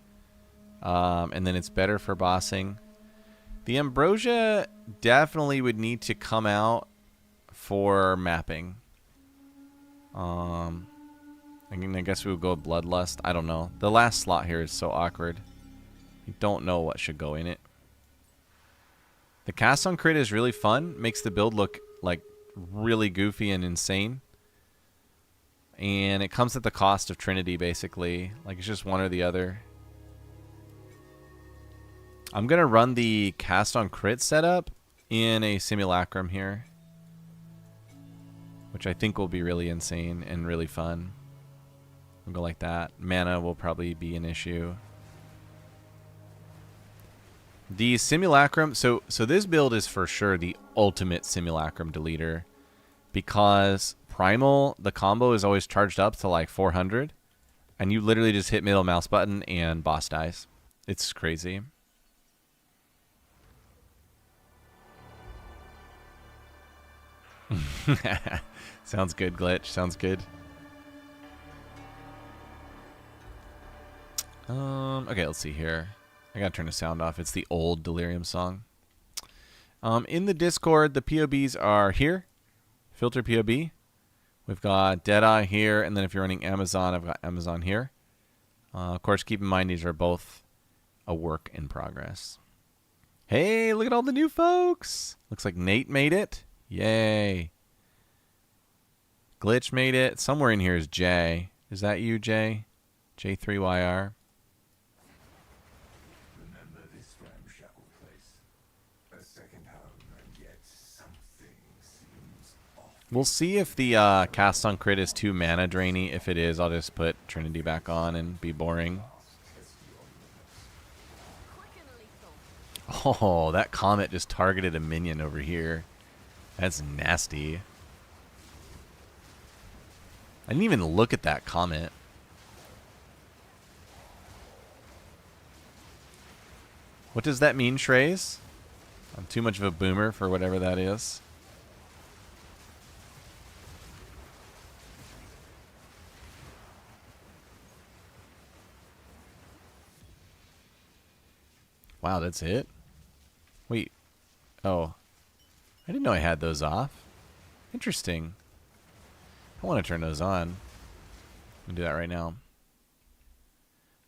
And then it's better for bossing. The Ambrosia definitely would need to come out for mapping. I guess we would go Bloodlust. I don't know. The last slot here is so awkward. I don't know what should go in it. The cast on crit is really fun. Makes the build look like really goofy and insane. And it comes at the cost of Trinity, basically. Like, it's just one or the other. I'm going to run the cast on crit setup in a Simulacrum here, which I think will be really insane and really fun. We'll go like that. Mana will probably be an issue. The Simulacrum, so this build is for sure the ultimate Simulacrum deleter, because Primal, the combo is always charged up to like 400, and you literally just hit middle mouse button and boss dies. It's crazy. Sounds good, Glitch. Sounds good. Okay, let's see here. I gotta turn the sound off. It's the old Delirium song. In the Discord, the POBs are here. Filter POB. We've got Deadeye here, and then if you're running Amazon, I've got Amazon here. Of course, keep in mind these are both a work in progress. Hey, look at all the new folks. Looks like Nate made it. Yay. Glitch made it. Somewhere in here is Jay. Is that you, Jay? J3YR. We'll see if the cast on crit is too mana drainy. If it is, I'll just put Trinity back on and be boring. Oh, that comet just targeted a minion over here. That's nasty. I didn't even look at that comet. What does that mean, Shrey's? I'm too much of a boomer for whatever that is. Wow, that's it? Wait. Oh. I didn't know I had those off. Interesting. I want to turn those on. I'll do that right now.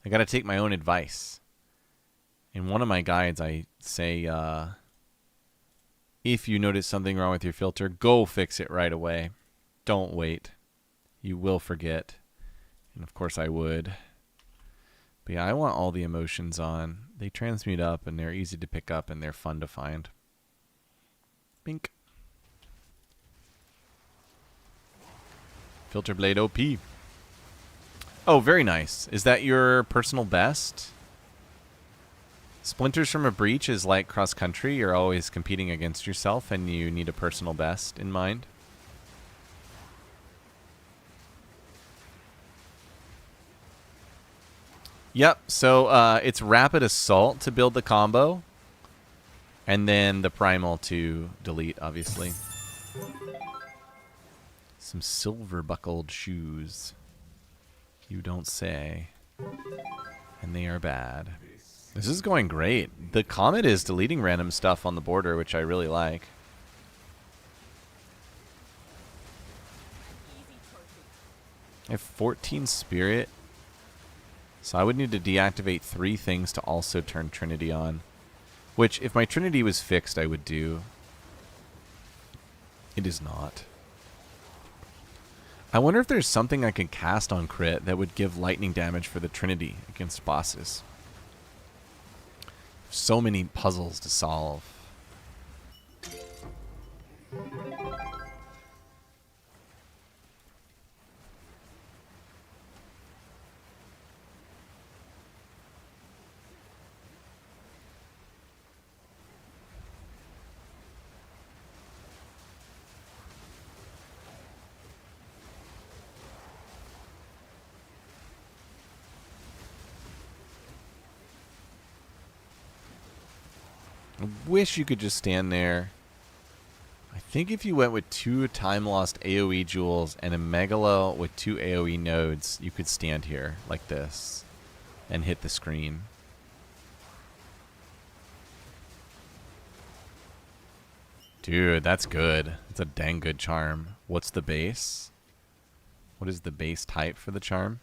I got to take my own advice. In one of my guides, I say, if you notice something wrong with your filter, go fix it right away. Don't wait. You will forget. And of course I would. But yeah, I want all the emotions on. They transmute up, and they're easy to pick up, and they're fun to find. Bink. Filter Blade OP. Oh, very nice. Is that your personal best? Splinters from a Breach is like cross country. You're always competing against yourself, and you need a personal best in mind. Yep, so it's Rapid Assault to build the combo, and then the Primal to delete, obviously. Some silver-buckled shoes. You don't say. And they are bad. This is going great. The Comet is deleting random stuff on the border, which I really like. I have 14 spirit. So I would need to deactivate 3 things to also turn Trinity on. Which, if my Trinity was fixed, I would do. It is not. I wonder if there's something I could cast on crit that would give lightning damage for the Trinity against bosses. So many puzzles to solve. I wish you could just stand there. I think if you went with 2 time-lost AoE jewels and a Megalo with 2 AoE nodes, you could stand here like this and hit the screen. Dude, that's good. That's a dang good charm. What's the base? What is the base type for the charm?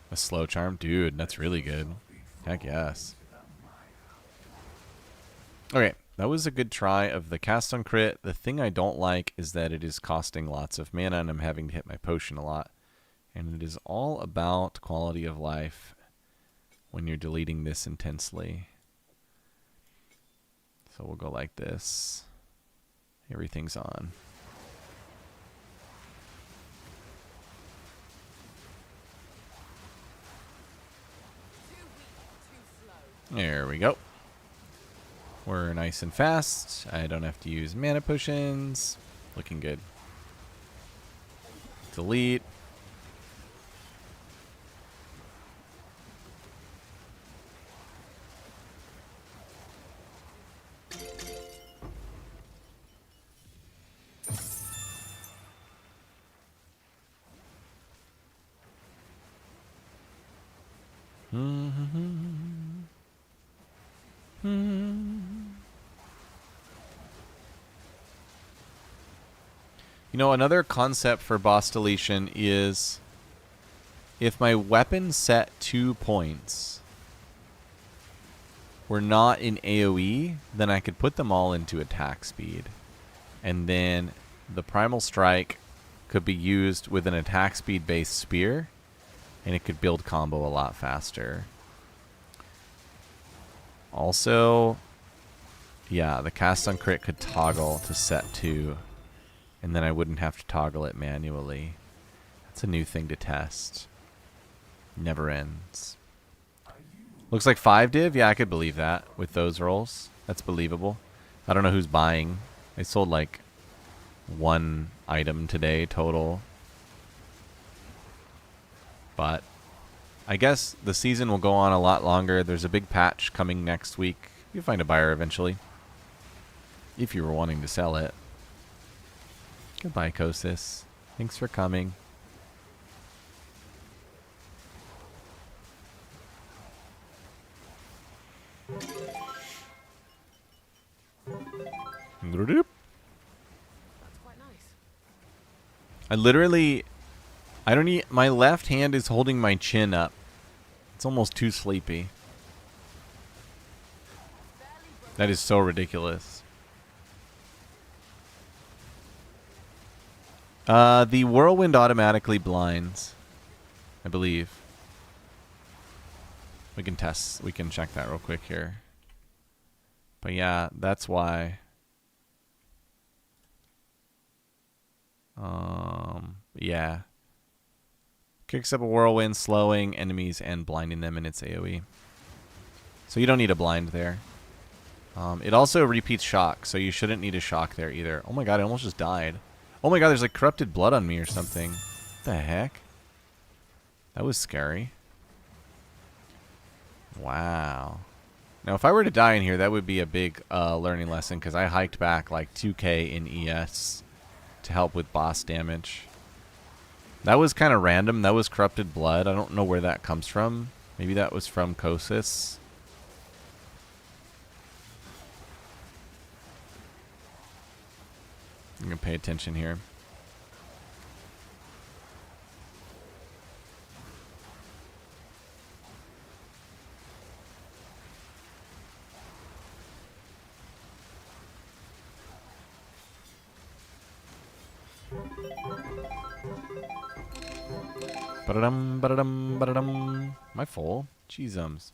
A slow charm? Dude, that's really good. Heck yes. Okay, that was a good try of the cast on crit. The thing I don't like is that it is costing lots of mana and I'm having to hit my potion a lot. And it is all about quality of life when you're deleting this intensely. So we'll go like this. Everything's on. There we go. We're nice and fast. I don't have to use mana potions. Looking good. Delete. You know, another concept for boss deletion is if my weapon set 2 points were not in AoE, then I could put them all into attack speed. And then the Primal Strike could be used with an attack speed based spear, and it could build combo a lot faster. Also, yeah, the cast on crit could toggle to set 2. And then I wouldn't have to toggle it manually. That's a new thing to test. Never ends. Looks like 5 div? Yeah, I could believe that with those rolls. That's believable. I don't know who's buying. They sold like 1 item today total. But I guess the season will go on a lot longer. There's a big patch coming next week. You'll find a buyer eventually. If you were wanting to sell it. Goodbye, Kosis. Thanks for coming. That's quite nice. I don't need, my left hand is holding my chin up. It's almost too sleepy. That is so ridiculous. The whirlwind automatically blinds, I believe. We can test, we can check that real quick here. But yeah, that's why. Yeah. Kicks up a whirlwind, slowing enemies and blinding them in its AoE. So you don't need a blind there. It also repeats shock, so you shouldn't need a shock there either. Oh my god, I almost just died. Oh my god, there's like corrupted blood on me or something. What the heck? That was scary. Wow. Now, if I were to die in here, that would be a big learning lesson, because I hiked back like 2k in ES to help with boss damage. That was kind of random. That was corrupted blood. I don't know where that comes from. Maybe that was from Kosis. I'm gonna pay attention here. Ba-da-dum, ba-da-dum, ba-da-dum. Am I full? Jeezums.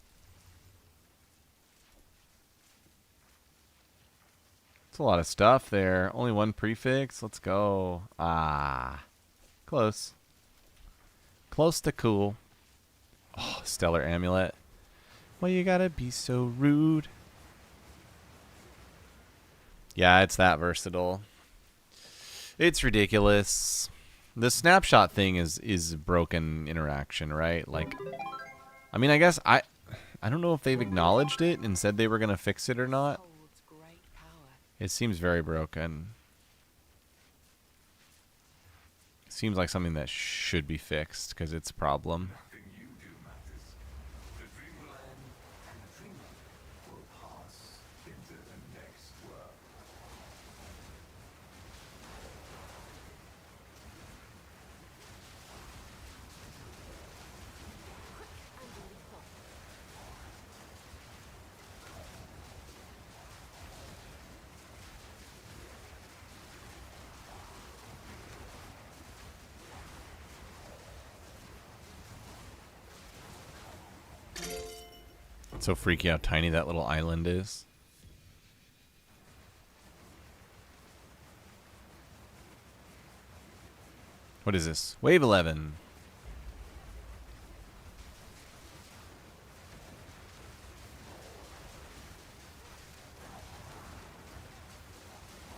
It's a lot of stuff there. Only one prefix. Let's go. Ah. Close. Close to cool. Oh, Stellar Amulet. Well, you gotta be so rude. Yeah, it's that versatile. It's ridiculous. The snapshot thing is broken interaction, right? Like, I mean, I guess I don't know if they've acknowledged it and said they were gonna fix it or not. Holds great power. It seems very broken. It seems like something that should be fixed because it's a problem. Nothing you do matters. The dreamland and the dreamer will pass into the next world. It's so freaky how tiny that little island is. What is this? Wave 11.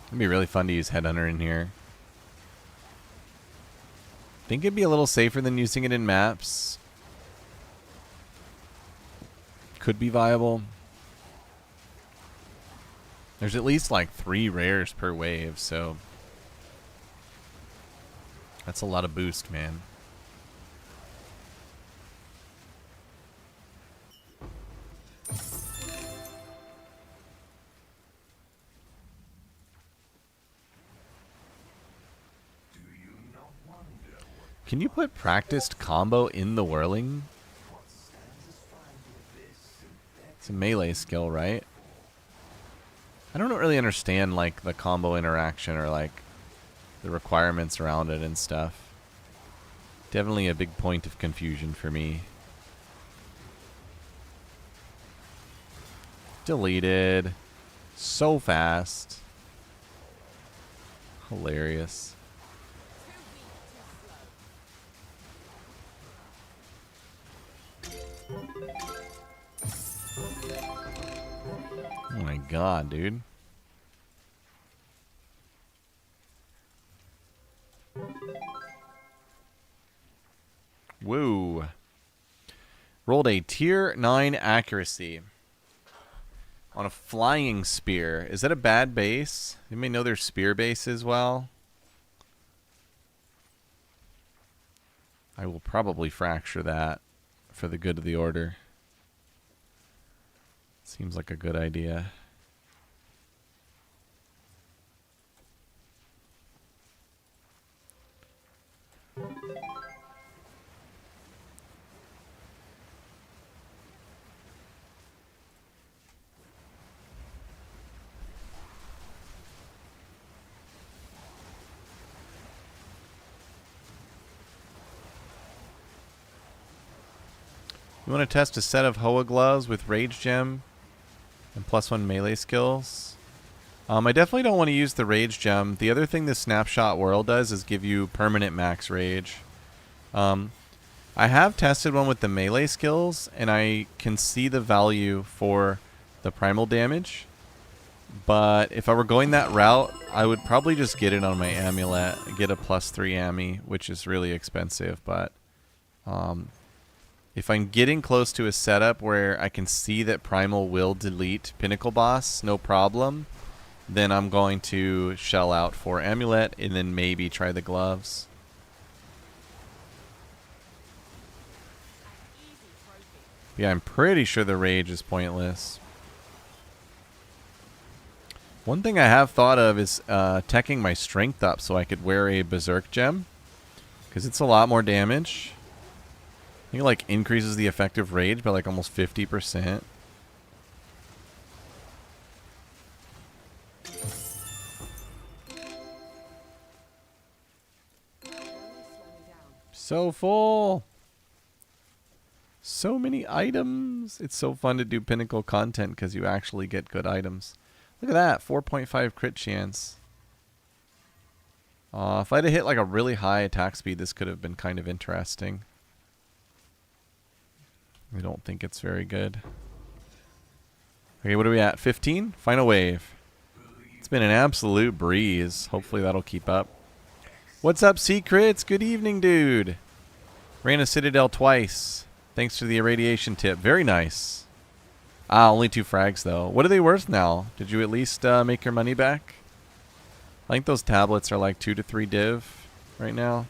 It'd be really fun to use Headhunter in here. Think it'd be a little safer than using it in maps. Could be viable. There's at least like 3 rares per wave, so that's a lot of boost, man. Can you put practiced combo in the Whirling? It's a melee skill, right? I don't really understand like the combo interaction or like the requirements around it and stuff. Definitely a big point of confusion for me. Deleted. So fast. Hilarious. Oh my god, dude. Woo. Rolled a tier 9 accuracy on a flying spear. Is that a bad base? You may know their spear base as well. I will probably fracture that for the good of the order. Seems like a good idea. You want to test a set of Hoa gloves with Rage Gem and +1 melee skills? I definitely don't want to use the Rage Gem. The other thing this Snapshot Whirl does is give you permanent max Rage. I have tested one with the melee skills, and I can see the value for the primal damage. But if I were going that route, I would probably just get it on my amulet, get a +3 Ami, which is really expensive, but if I'm getting close to a setup where I can see that Primal will delete Pinnacle Boss, no problem, then I'm going to shell out for Amulet and then maybe try the gloves. Yeah, I'm pretty sure the Rage is pointless. One thing I have thought of is teching my strength up so I could wear a berserk gem, because it's a lot more damage. I think it like increases the effective rage by like almost 50%. So full. So many items. It's so fun to do pinnacle content because you actually get good items. Look at that, 4.5 crit chance. If I'd have hit like a really high attack speed, this could have been kind of interesting. I don't think it's very good. Okay, what are we at? 15? Final wave. It's been an absolute breeze. Hopefully that'll keep up. What's up, Secrets? Good evening, dude. Ran a Citadel twice. Thanks for the irradiation tip. Very nice. Ah, only 2 frags, though. What are they worth now? Did you at least make your money back? I think those tablets are like 2 to 3 div right now.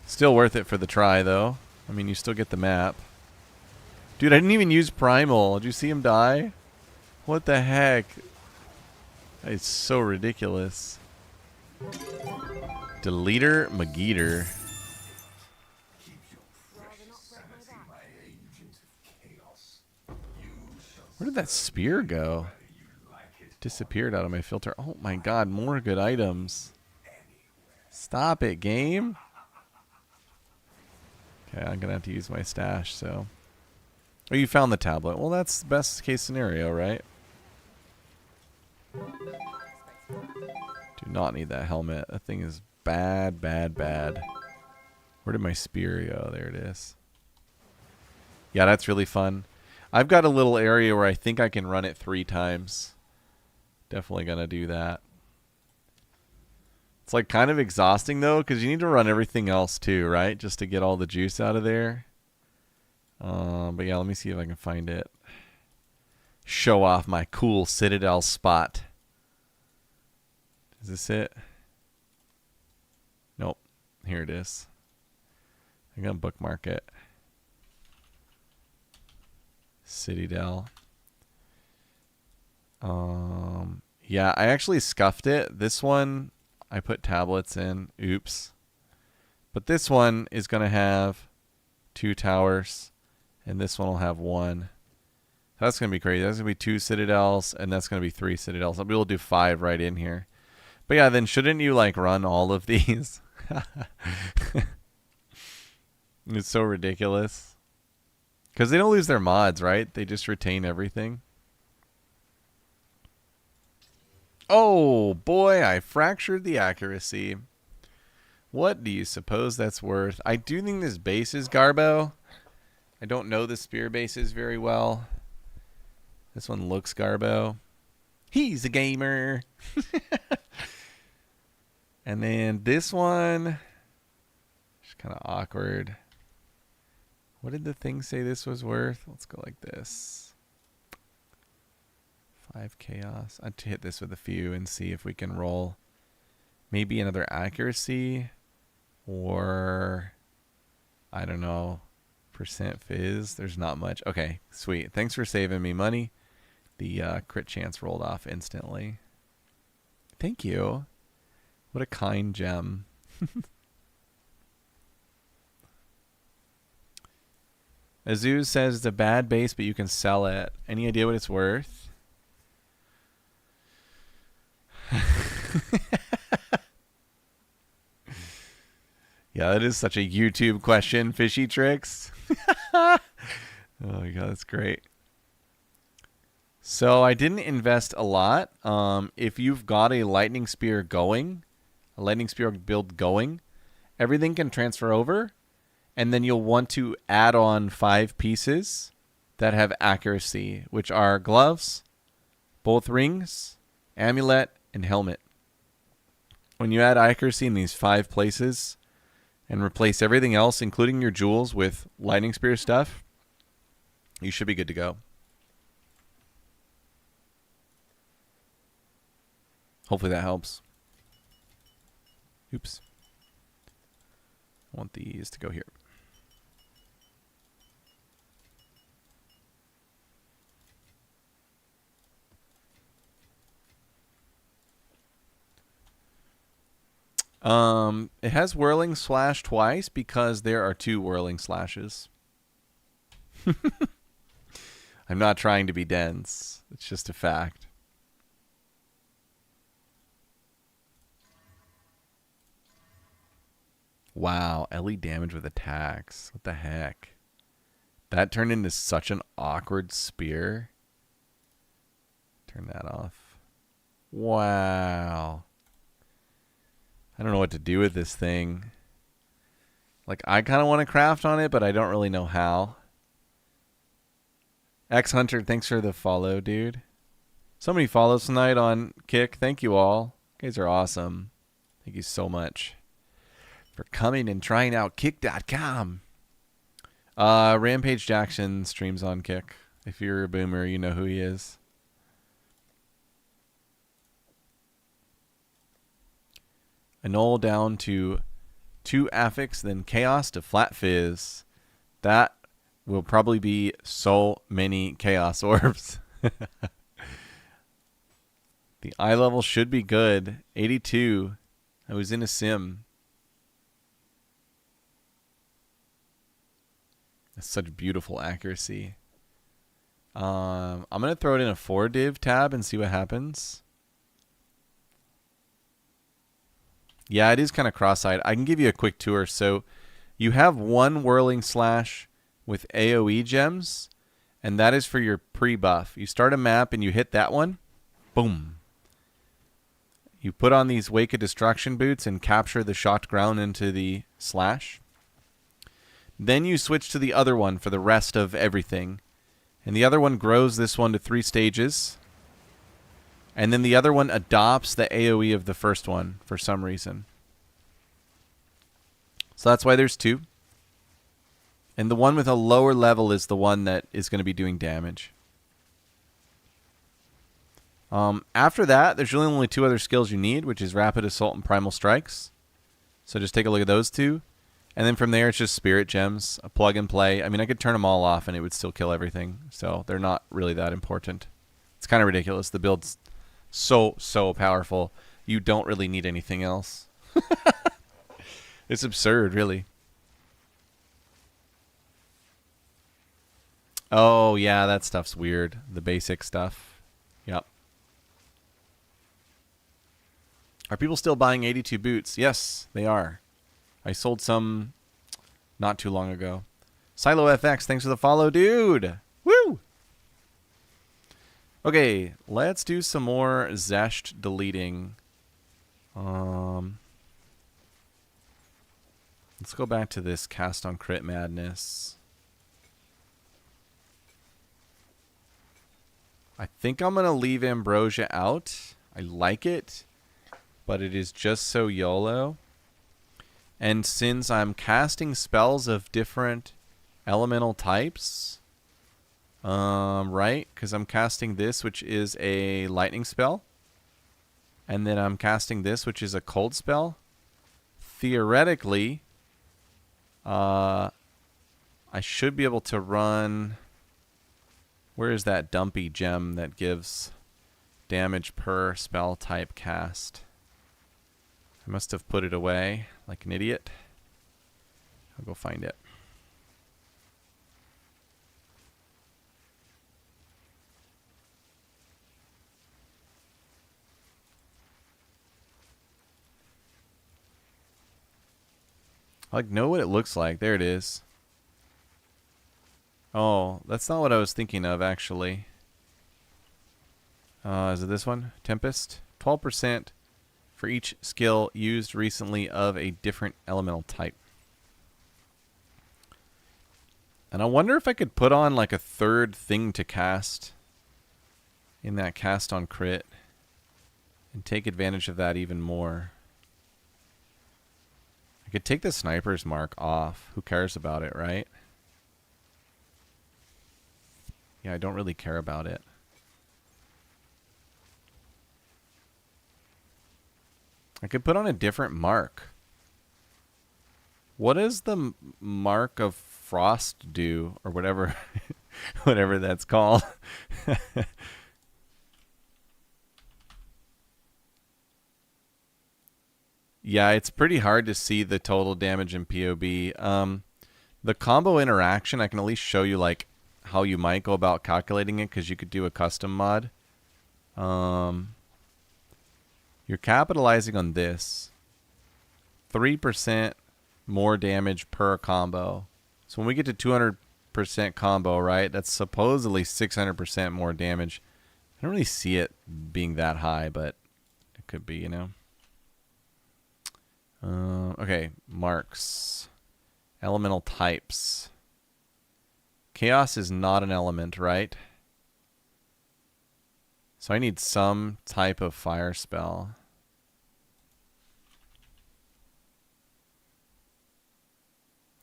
Still worth it for the try, though. I mean, you still get the map. Dude, I didn't even use Primal. Did you see him die? What the heck? It's so ridiculous. Deleter McGeeter. Where did that spear go? Disappeared out of my filter. Oh my god, more good items. Stop it, game. Okay, I'm gonna have to use my stash, so. Oh, you found the tablet. Well, that's the best case scenario, right? Do not need that helmet. That thing is bad, bad, bad. Where did my spear go? There it is. Yeah, that's really fun. I've got a little area where I think I can run it 3 times. Definitely gonna do that. It's like kind of exhausting though, because you need to run everything else too, right? Just to get all the juice out of there. But yeah, let me see if I can find it. Show off my cool Citadel spot. Is this it? Nope. Here it is. I'm gonna bookmark it. Citadel. Yeah, I actually scuffed it. This one, I put tablets in. Oops. But this one is going to have 2 towers, and this one will have 1. That's going to be crazy. That's going to be 2 citadels, and that's going to be 3 citadels. I'll be able to do 5 right in here. But yeah, then shouldn't you like run all of these? It's so ridiculous. Because they don't lose their mods, right? They just retain everything. Oh, boy, I fractured the accuracy. What do you suppose that's worth? I do think this base is Garbo. I don't know the spear bases very well. This one looks Garbo. He's a gamer. And then this one, just kind of awkward. What did the thing say this was worth? Let's go like this. 5 chaos. I'd hit this with a few and see if we can roll maybe another accuracy or I don't know, percent fizz. There's not much. Okay, sweet. Thanks for saving me money. The crit chance rolled off instantly. Thank you. What a kind gem. Azuz says it's a bad base, but you can sell it. Any idea what it's worth? Yeah, that is such a YouTube question, Fishy Tricks. Oh my god, that's great. So I didn't invest a lot. If you've got a lightning spear going, a lightning spear build going, everything can transfer over, and then you'll want to add on 5 pieces that have accuracy, which are gloves, both rings, amulet, and helmet. When you add accuracy in these 5 places and replace everything else, including your jewels, with lightning spear stuff, you should be good to go. Hopefully that helps. Oops. I want these to go here. It has whirling slash twice because there are 2 whirling slashes. I'm not trying to be dense. It's just a fact. Wow, Ellie damage with attacks. What the heck? That turned into such an awkward spear. Turn that off. Wow. I don't know what to do with this thing. Like, I kind of want to craft on it, but I don't really know how. X Hunter, thanks for the follow, dude. So many follows tonight on Kick. Thank you all. You guys are awesome. Thank you so much for coming and trying out Kick.com. Rampage Jackson streams on Kick. If you're a boomer, you know who he is. Annul down to 2 affix, then Chaos to Flat Fizz. That will probably be so many Chaos Orbs. The eye level should be good. 82. I was in a sim. That's such beautiful accuracy. I'm going to throw it in a 4-div tab and see what happens. Yeah, it is kind of cross-eyed. I can give you a quick tour. So you have 1 whirling slash with AoE gems, and that is for your pre-buff. You start a map and you hit that one. Boom. You put on these Wake of Destruction boots and capture the shot ground into the slash. Then you switch to the other one for the rest of everything. And the other one grows this one to 3 stages. And then the other one adopts the AoE of the first one for some reason. So that's why there's 2. And the one with a lower level is the one that is going to be doing damage. After that, there's really only 2 other skills you need, which is Rapid Assault and Primal Strikes. So just take a look at those 2. And then from there, it's just Spirit Gems, a plug and play. I mean, I could turn them all off and it would still kill everything. So they're not really that important. It's kind of ridiculous. The build's so powerful. You don't really need anything else. It's absurd, really. Oh, yeah, that stuff's weird. The basic stuff. Yep. Are people still buying 82 boots? Yes, they are. I sold some not too long ago. Silo FX, thanks for the follow, dude. Woo! Okay, let's do some more Zesht deleting. Let's go back to this cast on crit madness. I think I'm going to leave Ambrosia out. I like it, but it is just so YOLO. And since I'm casting spells of different elemental types, right? Because I'm casting this, which is a lightning spell. And then I'm casting this, which is a cold spell. Theoretically, I should be able to run... Where is that dumpy gem that gives damage per spell type cast? I must have put it away like an idiot. I'll go find it. I know what it looks like. There it is. Oh, that's not what I was thinking of, actually. Is it this one? Tempest? 12% for each skill used recently of a different elemental type. And I wonder if I could put on like a 3rd thing to cast in that cast on crit and take advantage of that even more. I could take the sniper's mark off. Who cares about it, right? Yeah, I don't really care about it. I could put on a different mark. What does the mark of frost do? Or whatever, whatever that's called. Yeah, it's pretty hard to see the total damage in POB. The combo interaction, I can at least show you like how you might go about calculating it because you could do a custom mod. You're capitalizing on this. 3% more damage per combo. So when we get to 200% combo, right, that's supposedly 600% more damage. I don't really see it being that high, but it could be, you know. Okay, marks. Elemental types. Chaos is not an element, right? So I need some type of fire spell.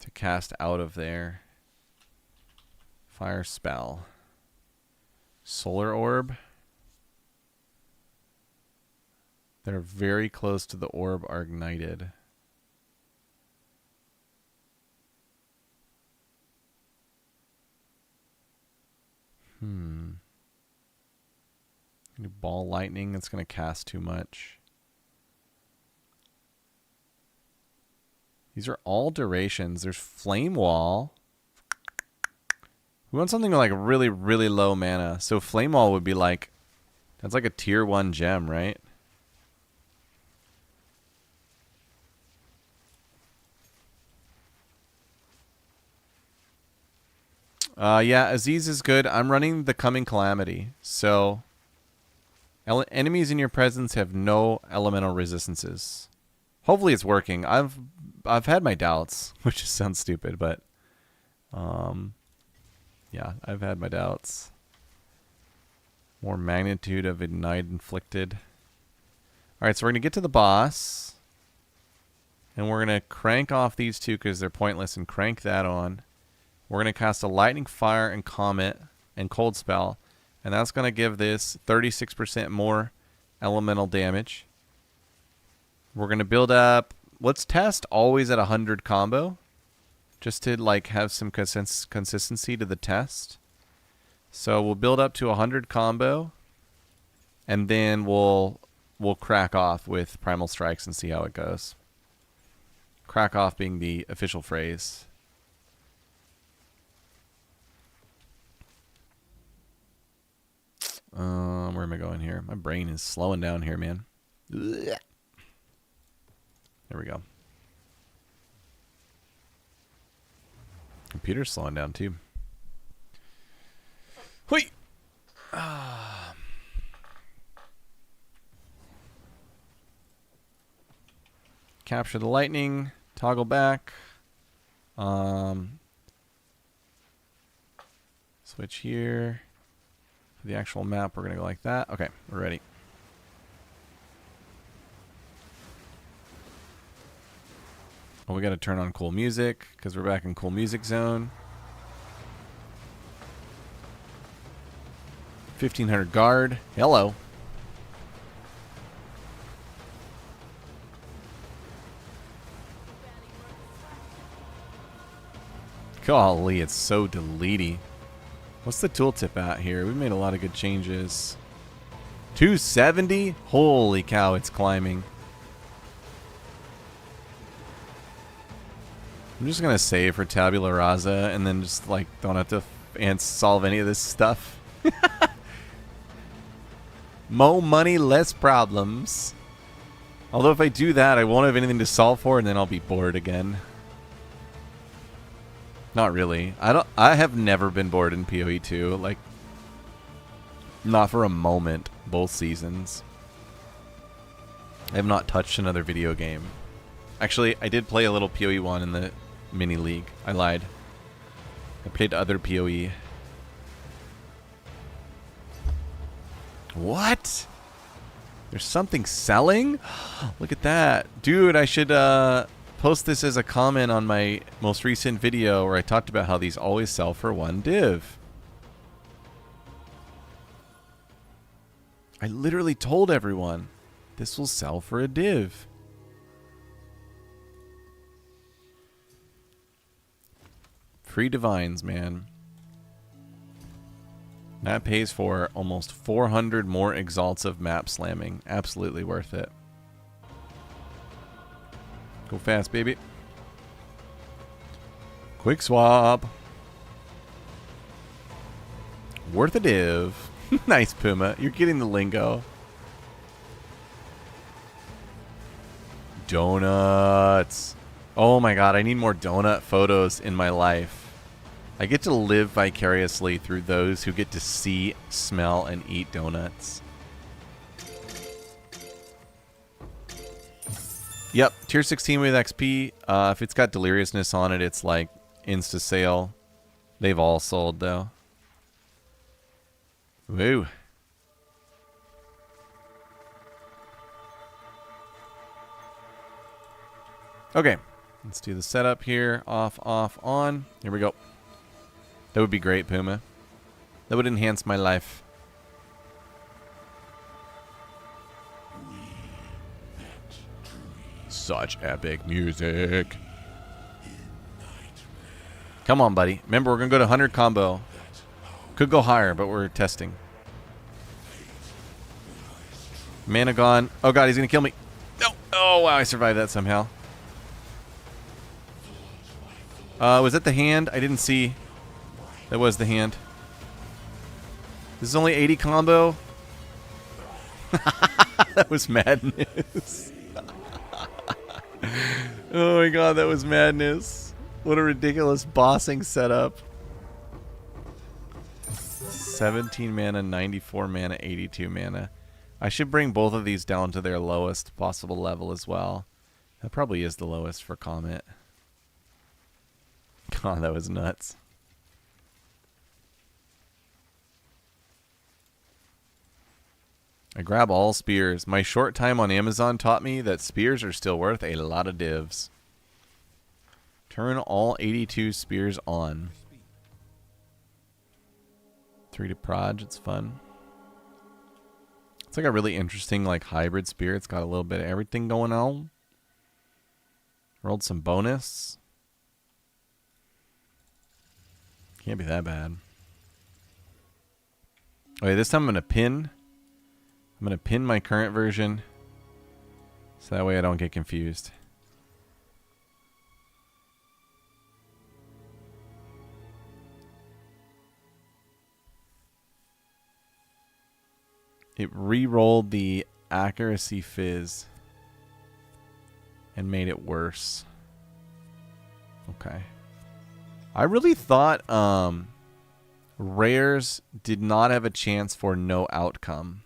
To cast out of there. Fire spell. Solar orb. They're very close to the orb are ignited. Ball lightning, it's going to cast too much. These are all durations. There's flame wall. We want something like really, really low mana. So flame wall would be like, that's like a tier 1 gem, right? Yeah, Aziz is good. I'm running the Coming Calamity. So enemies in your presence have no elemental resistances. Hopefully it's working. I've had my doubts, which sounds stupid, but yeah, I've had my doubts. More magnitude of ignite inflicted. All right, so we're going to get to the boss. And we're going to crank off these two because they're pointless and crank that on. We're going to cast a lightning, fire, and comet and cold spell. And that's going to give this 36% more elemental damage. We're going to build up. Let's test always at 100 combo. Just to like have some consistency to the test. So we'll build up to 100 combo. And then we'll crack off with Primal Strikes and see how it goes. Crack off being the official phrase. Where am I going here? My brain is slowing down here, man. There we go. Computer's slowing down too. Hui! Capture the lightning. Toggle back. Switch here. For the actual map, we're going to go like that. Okay, we're ready. Oh, we got to turn on cool music because we're back in cool music zone. 1500 guard. Hello. Golly, it's so delety. What's the tooltip at here? We made a lot of good changes. 270? Holy cow, it's climbing. I'm just going to save for Tabula Rasa and then just like don't have to solve any of this stuff. More money, less problems. Although if I do that, I won't have anything to solve for and then I'll be bored again. Not really. I have never been bored in PoE 2. Like, not for a moment. Both seasons. I have not touched another video game. Actually, I did play a little PoE 1 in the mini league. I lied. I played other PoE. What? There's something selling? Look at that. Dude, I should post this as a comment on my most recent video where I talked about how these always sell for 1 div. I literally told everyone this will sell for a div. Free divines, man. That pays for almost 400 more exalts of map slamming. Absolutely worth it. Go fast, baby. Quick swap. Worth a div. Nice, Puma. You're getting the lingo. Donuts. Oh my god, I need more donut photos in my life. I get to live vicariously through those who get to see, smell, and eat donuts. Yep, tier 16 with XP. If it's got deliriousness on it, it's like insta sale. They've all sold though. Woo. Okay, let's do the setup here. Off, off, on. Here we go. That would be great, Puma. That would enhance my life. Such epic music. Come on, buddy. Remember, we're going to go to 100 combo. Could go higher, but we're testing. Mana gone. Oh, God, he's going to kill me. No. Oh, wow, I survived that somehow. Was that the hand? I didn't see. That was the hand. This is only 80 combo. That was madness. Oh my god, that was madness. What a ridiculous bossing setup. 17 mana, 94 mana, 82 mana. I should bring both of these down to their lowest possible level as well. That probably is the lowest for Comet. God, that was nuts. I grab all spears. My short time on Amazon taught me that spears are still worth a lot of divs. Turn all 82 spears on. 3 to proj, it's fun. It's like a really interesting like hybrid spear. It's got a little bit of everything going on. Rolled some bonus. Can't be that bad. Okay, this time I'm going to pin. I'm going to pin my current version. So that way I don't get confused. It re-rolled the accuracy fizz. And made it worse. Okay. I really thought rares did not have a chance for no outcome.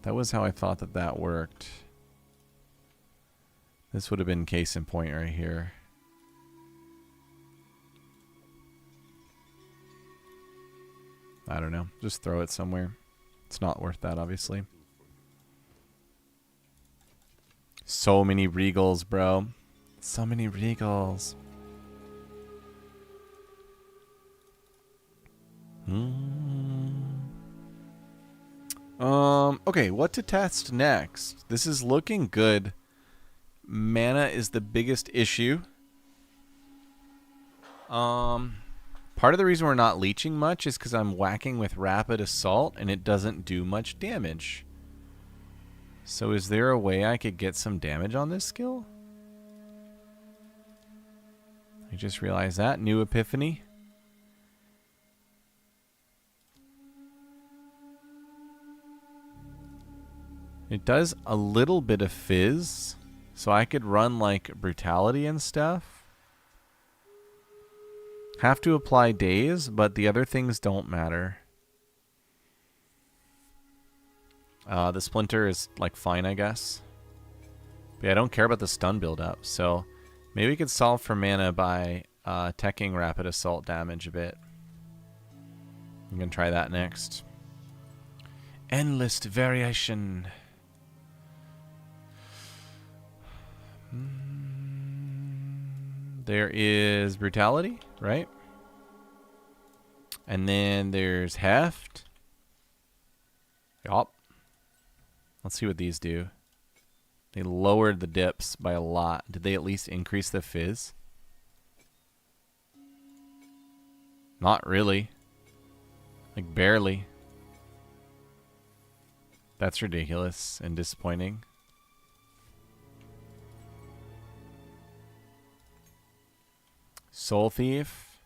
That was how I thought that that worked. This would have been case in point right here. I don't know. Just throw it somewhere. It's not worth that, obviously. So many regals, bro. So many regals. Okay, what to test next? This is looking good. Mana is the biggest issue. Part of the reason we're not leeching much is because I'm whacking with Rapid Assault and it doesn't do much damage. So is there a way I could get some damage on this skill? I just realized that. New epiphany. It does a little bit of fizz, so I could run like brutality and stuff. Have to apply daze, but the other things don't matter. The splinter is like fine, I guess. But yeah, I don't care about the stun build up, so maybe we could solve for mana by teching rapid assault damage a bit. I'm gonna try that next. Endless variation. There is brutality, right? And then there's heft. Yup. Let's see what these do. They lowered the dips by a lot. Did they at least increase the fizz? Not really. Like barely. That's ridiculous and disappointing. Soul Thief.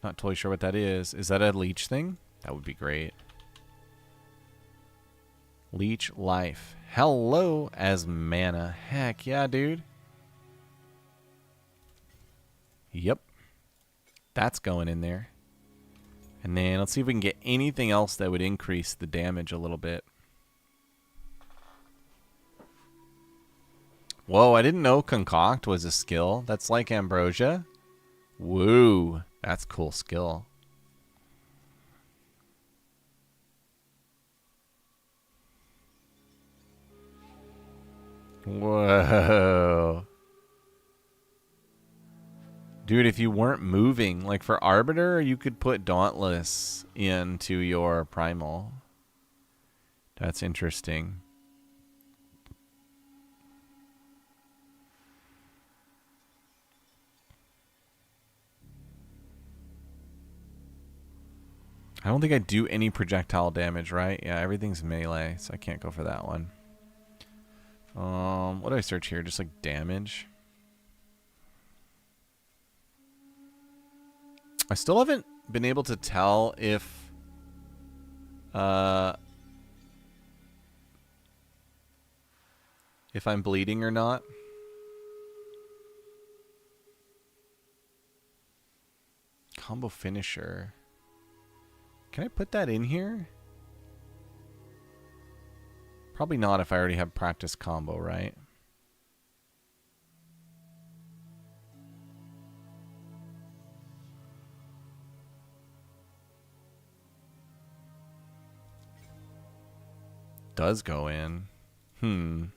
Not totally sure what that is. Is that a leech thing? That would be great. Leech life. Hello as mana. Heck yeah, dude. Yep. That's going in there. And then let's see if we can get anything else that would increase the damage a little bit. Whoa, I didn't know Concoct was a skill. That's like Ambrosia. Woo. That's a cool skill. Whoa. Dude, if you weren't moving, like for Arbiter, you could put Dauntless into your Primal. That's interesting. I don't think I do any projectile damage, right? Yeah, everything's melee, so I can't go for that one. What do I search here? Just like damage. I still haven't been able to tell if I'm bleeding or not. Combo finisher. Can I put that in here? Probably not if I already have practice combo, right? Does go in. And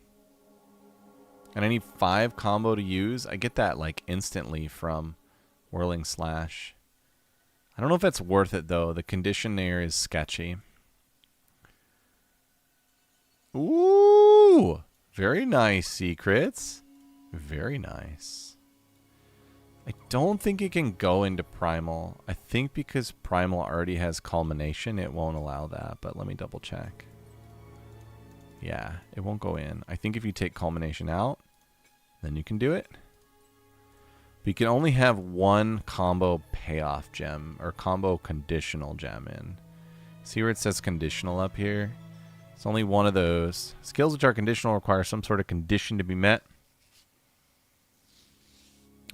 I need 5 combo to use. I get that like instantly from Whirling Slash. I don't know if that's worth it though. The condition there is sketchy. Ooh! Very nice secrets. Very nice. I don't think it can go into Primal. I think because Primal already has Culmination, it won't allow that. But let me double check. Yeah, it won't go in. I think if you take Culmination out, then you can do it. But you can only have one combo payoff gem or combo conditional gem in. See where it says conditional up here? It's only one of those. Skills which are conditional require some sort of condition to be met.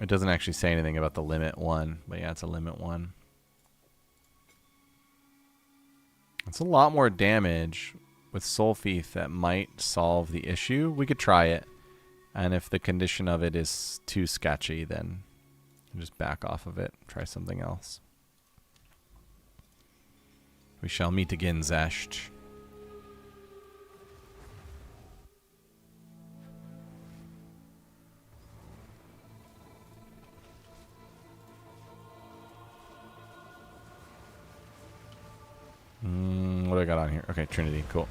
It doesn't actually say anything about the limit one, but yeah, it's a limit one. It's a lot more damage with Soul Thief that might solve the issue. We could try it. And if the condition of it is too sketchy, then just back off of it. Try something else. We shall meet again, Zesht. What do I got on here? Okay, Trinity. Cool.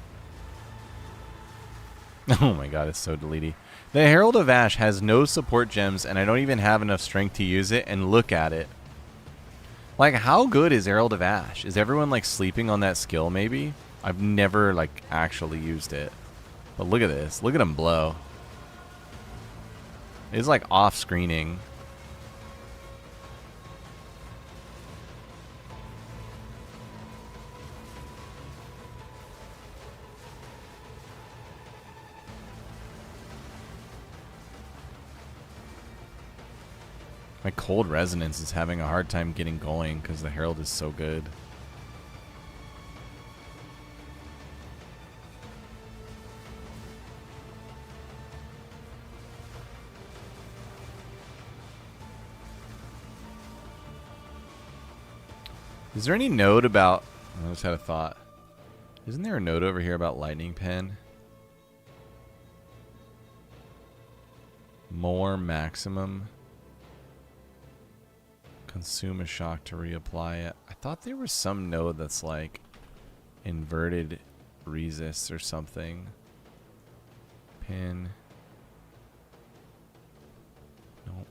Oh my god, it's so delety. The Herald of Ash has no support gems, and I don't even have enough strength to use it, and look at it. Like, how good is Herald of Ash? Is everyone, like, sleeping on that skill, maybe? I've never, like, actually used it. But look at this. Look at him blow. It's, like, off-screening. My Cold Resonance is having a hard time getting going because the Herald is so good. Is there any note about... I just had a thought. Isn't there a note over here about Lightning Pen? More maximum. Consume a shock to reapply it. I thought there was some node that's like inverted resist or something. Pin. Nope.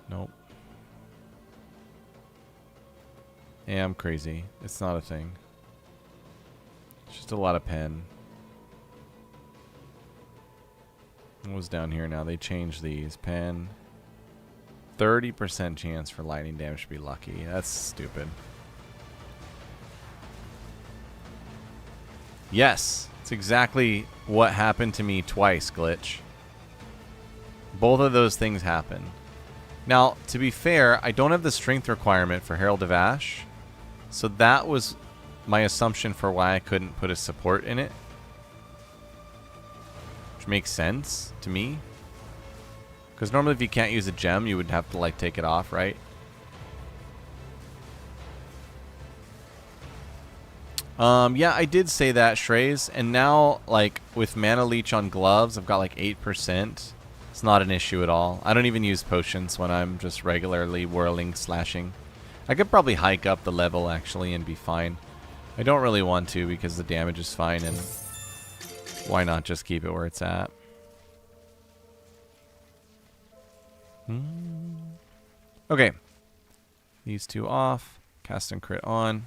Nope. Yeah, I'm crazy. It's not a thing. It's just a lot of pen. What was down here now? They changed these. Pen. 30% chance for lightning damage to be lucky. That's stupid. Yes. It's exactly what happened to me twice, Glitch. Both of those things happen. Now, to be fair, I don't have the strength requirement for Herald of Ash. So that was my assumption for why I couldn't put a support in it. Which makes sense to me. Because normally if you can't use a gem, you would have to like take it off, right? Yeah, I did say that, Shrey's. And now, like, with Mana Leech on gloves, I've got like 8%. It's not an issue at all. I don't even use potions when I'm just regularly whirling, slashing. I could probably hike up the level, actually, and be fine. I don't really want to because the damage is fine, and why not just keep it where it's at? Okay. These two off. Cast and crit on.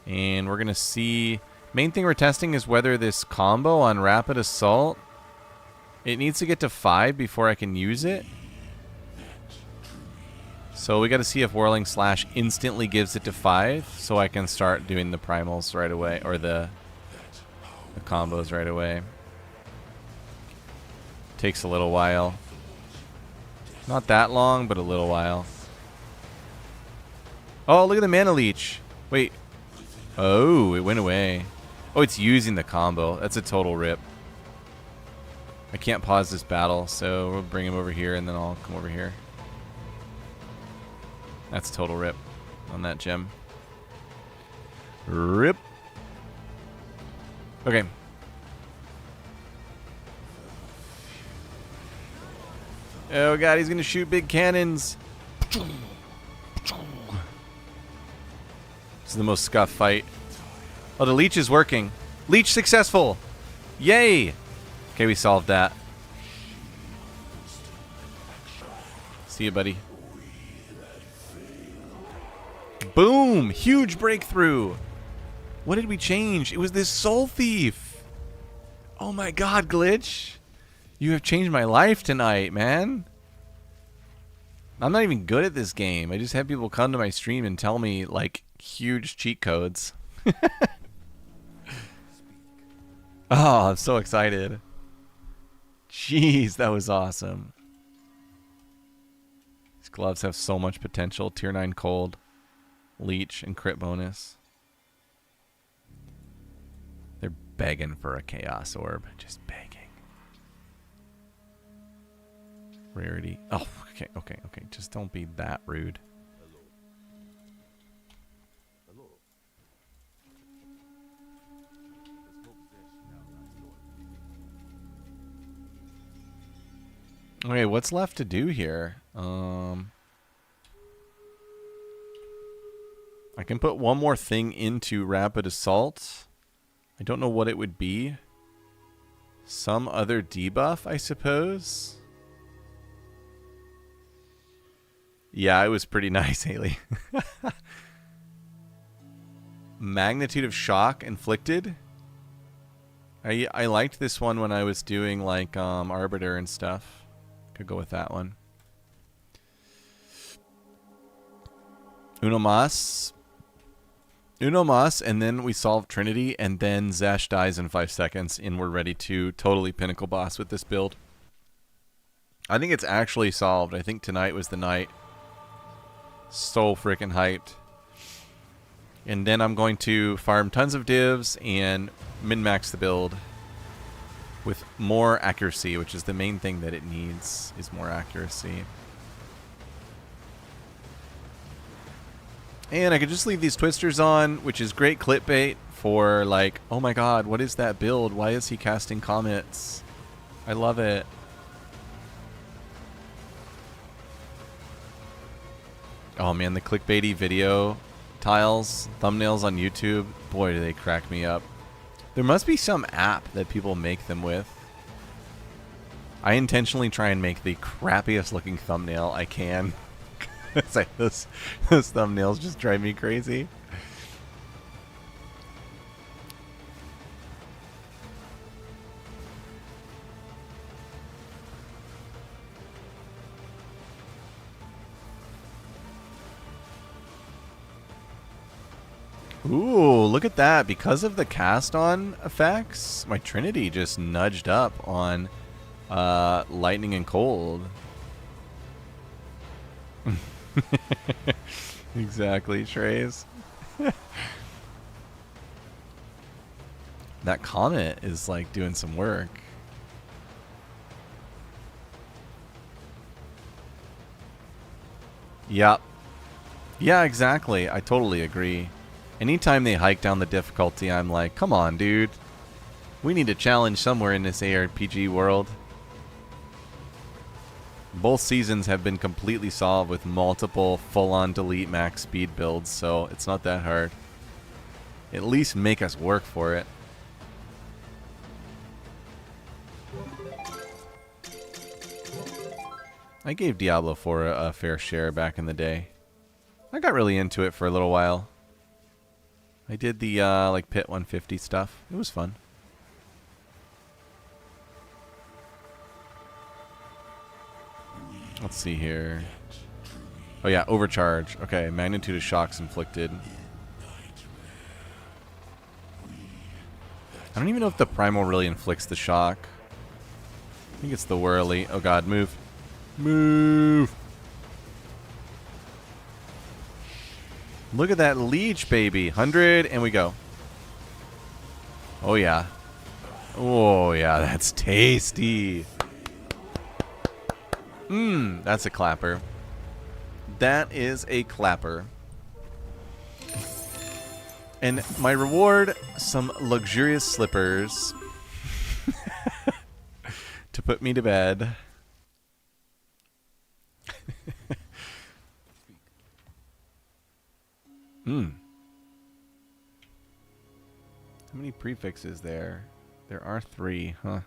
And we're going to see... Main thing we're testing is whether this combo on Rapid Assault... It needs to get to 5 before I can use it. So we got to see if Whirling Slash instantly gives it to 5, so I can start doing the primals right away, or the combos right away. Takes a little while. Not that long, but a little while. Oh, look at the Mana Leech. Wait. Oh, it went away. Oh, it's using the combo. That's a total rip. I can't pause this battle, so we'll bring him over here, and then I'll come over here. That's total rip on that gem. Rip. Okay. Oh god, he's gonna shoot big cannons. This is the most scuff fight. Oh, the leech is working. Leech successful. Yay. Okay, we solved that. See you, buddy. Boom! Huge breakthrough. What did we change? It was this Soul Thief. Oh my god, Glitch. You have changed my life tonight, man. I'm not even good at this game. I just have people come to my stream and tell me, like, huge cheat codes. Oh, I'm so excited. Jeez, that was awesome. These gloves have so much potential. Tier 9 cold, leech, and crit bonus. They're begging for a chaos orb. Just begging. Rarity. Oh, okay, okay, okay. Just don't be that rude. Okay, what's left to do here? I can put one more thing into Rapid Assault. I don't know what it would be. Some other debuff, I suppose. Yeah, it was pretty nice, Haley. Magnitude of shock inflicted. I liked this one when I was doing like Arbiter and stuff. Could go with that one. Uno mas, and then we solve Trinity, and then Zash dies in 5 seconds, and we're ready to totally pinnacle boss with this build. I think it's actually solved. I think tonight was the night. So freaking hyped. And then I'm going to farm tons of divs and min-max the build with more accuracy, which is the main thing that it needs, is more accuracy. And I could just leave these twisters on, which is great clickbait for like, oh my god, what is that build? Why is he casting comets? I love it. Oh man, the clickbaity video tiles, thumbnails on YouTube, boy do they crack me up. There must be some app that people make them with. I intentionally try and make the crappiest looking thumbnail I can. It's like those thumbnails just drive me crazy. Ooh, look at that. Because of the cast on effects, my Trinity just nudged up on lightning and cold. Exactly, Trace. That comet is like doing some work. Yep. Yeah, exactly. I totally agree. Anytime they hike down the difficulty, I'm like, come on, dude. We need a challenge somewhere in this ARPG world. Both seasons have been completely solved with multiple full-on delete max speed builds, so it's not that hard. At least make us work for it. I gave Diablo 4 a fair share back in the day. I got really into it for a little while. I did the like Pit 150 stuff. It was fun. Let's see here. Oh yeah, overcharge. Okay, magnitude of shocks inflicted. I don't even know if the primal really inflicts the shock. I think it's the whirly. Oh god, move. Move! Look at that leech, baby. 100, and we go. Oh yeah. Oh yeah, that's tasty. That's a clapper. That is a clapper. And my reward, some luxurious slippers to put me to bed. How many prefixes there? There are 3, huh?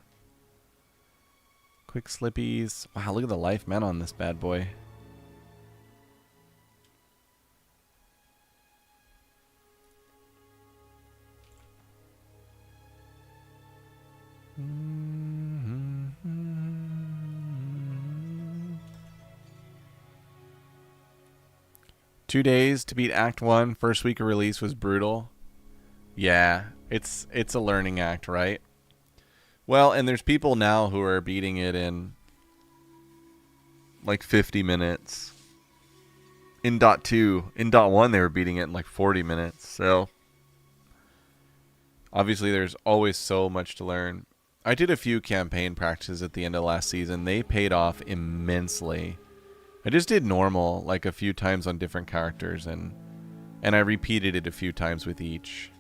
Quick slippies. Wow, look at the life men on this bad boy. Two days to beat Act 1. First week of release was brutal. Yeah, it's a learning act, right? Well, and there's people now who are beating it in like 50 minutes. In dot 2, in dot 1 they were beating it in like 40 minutes. So obviously there's always so much to learn. I did a few campaign practices at the end of last season. They paid off immensely. I just did normal like a few times on different characters and I repeated it a few times with each.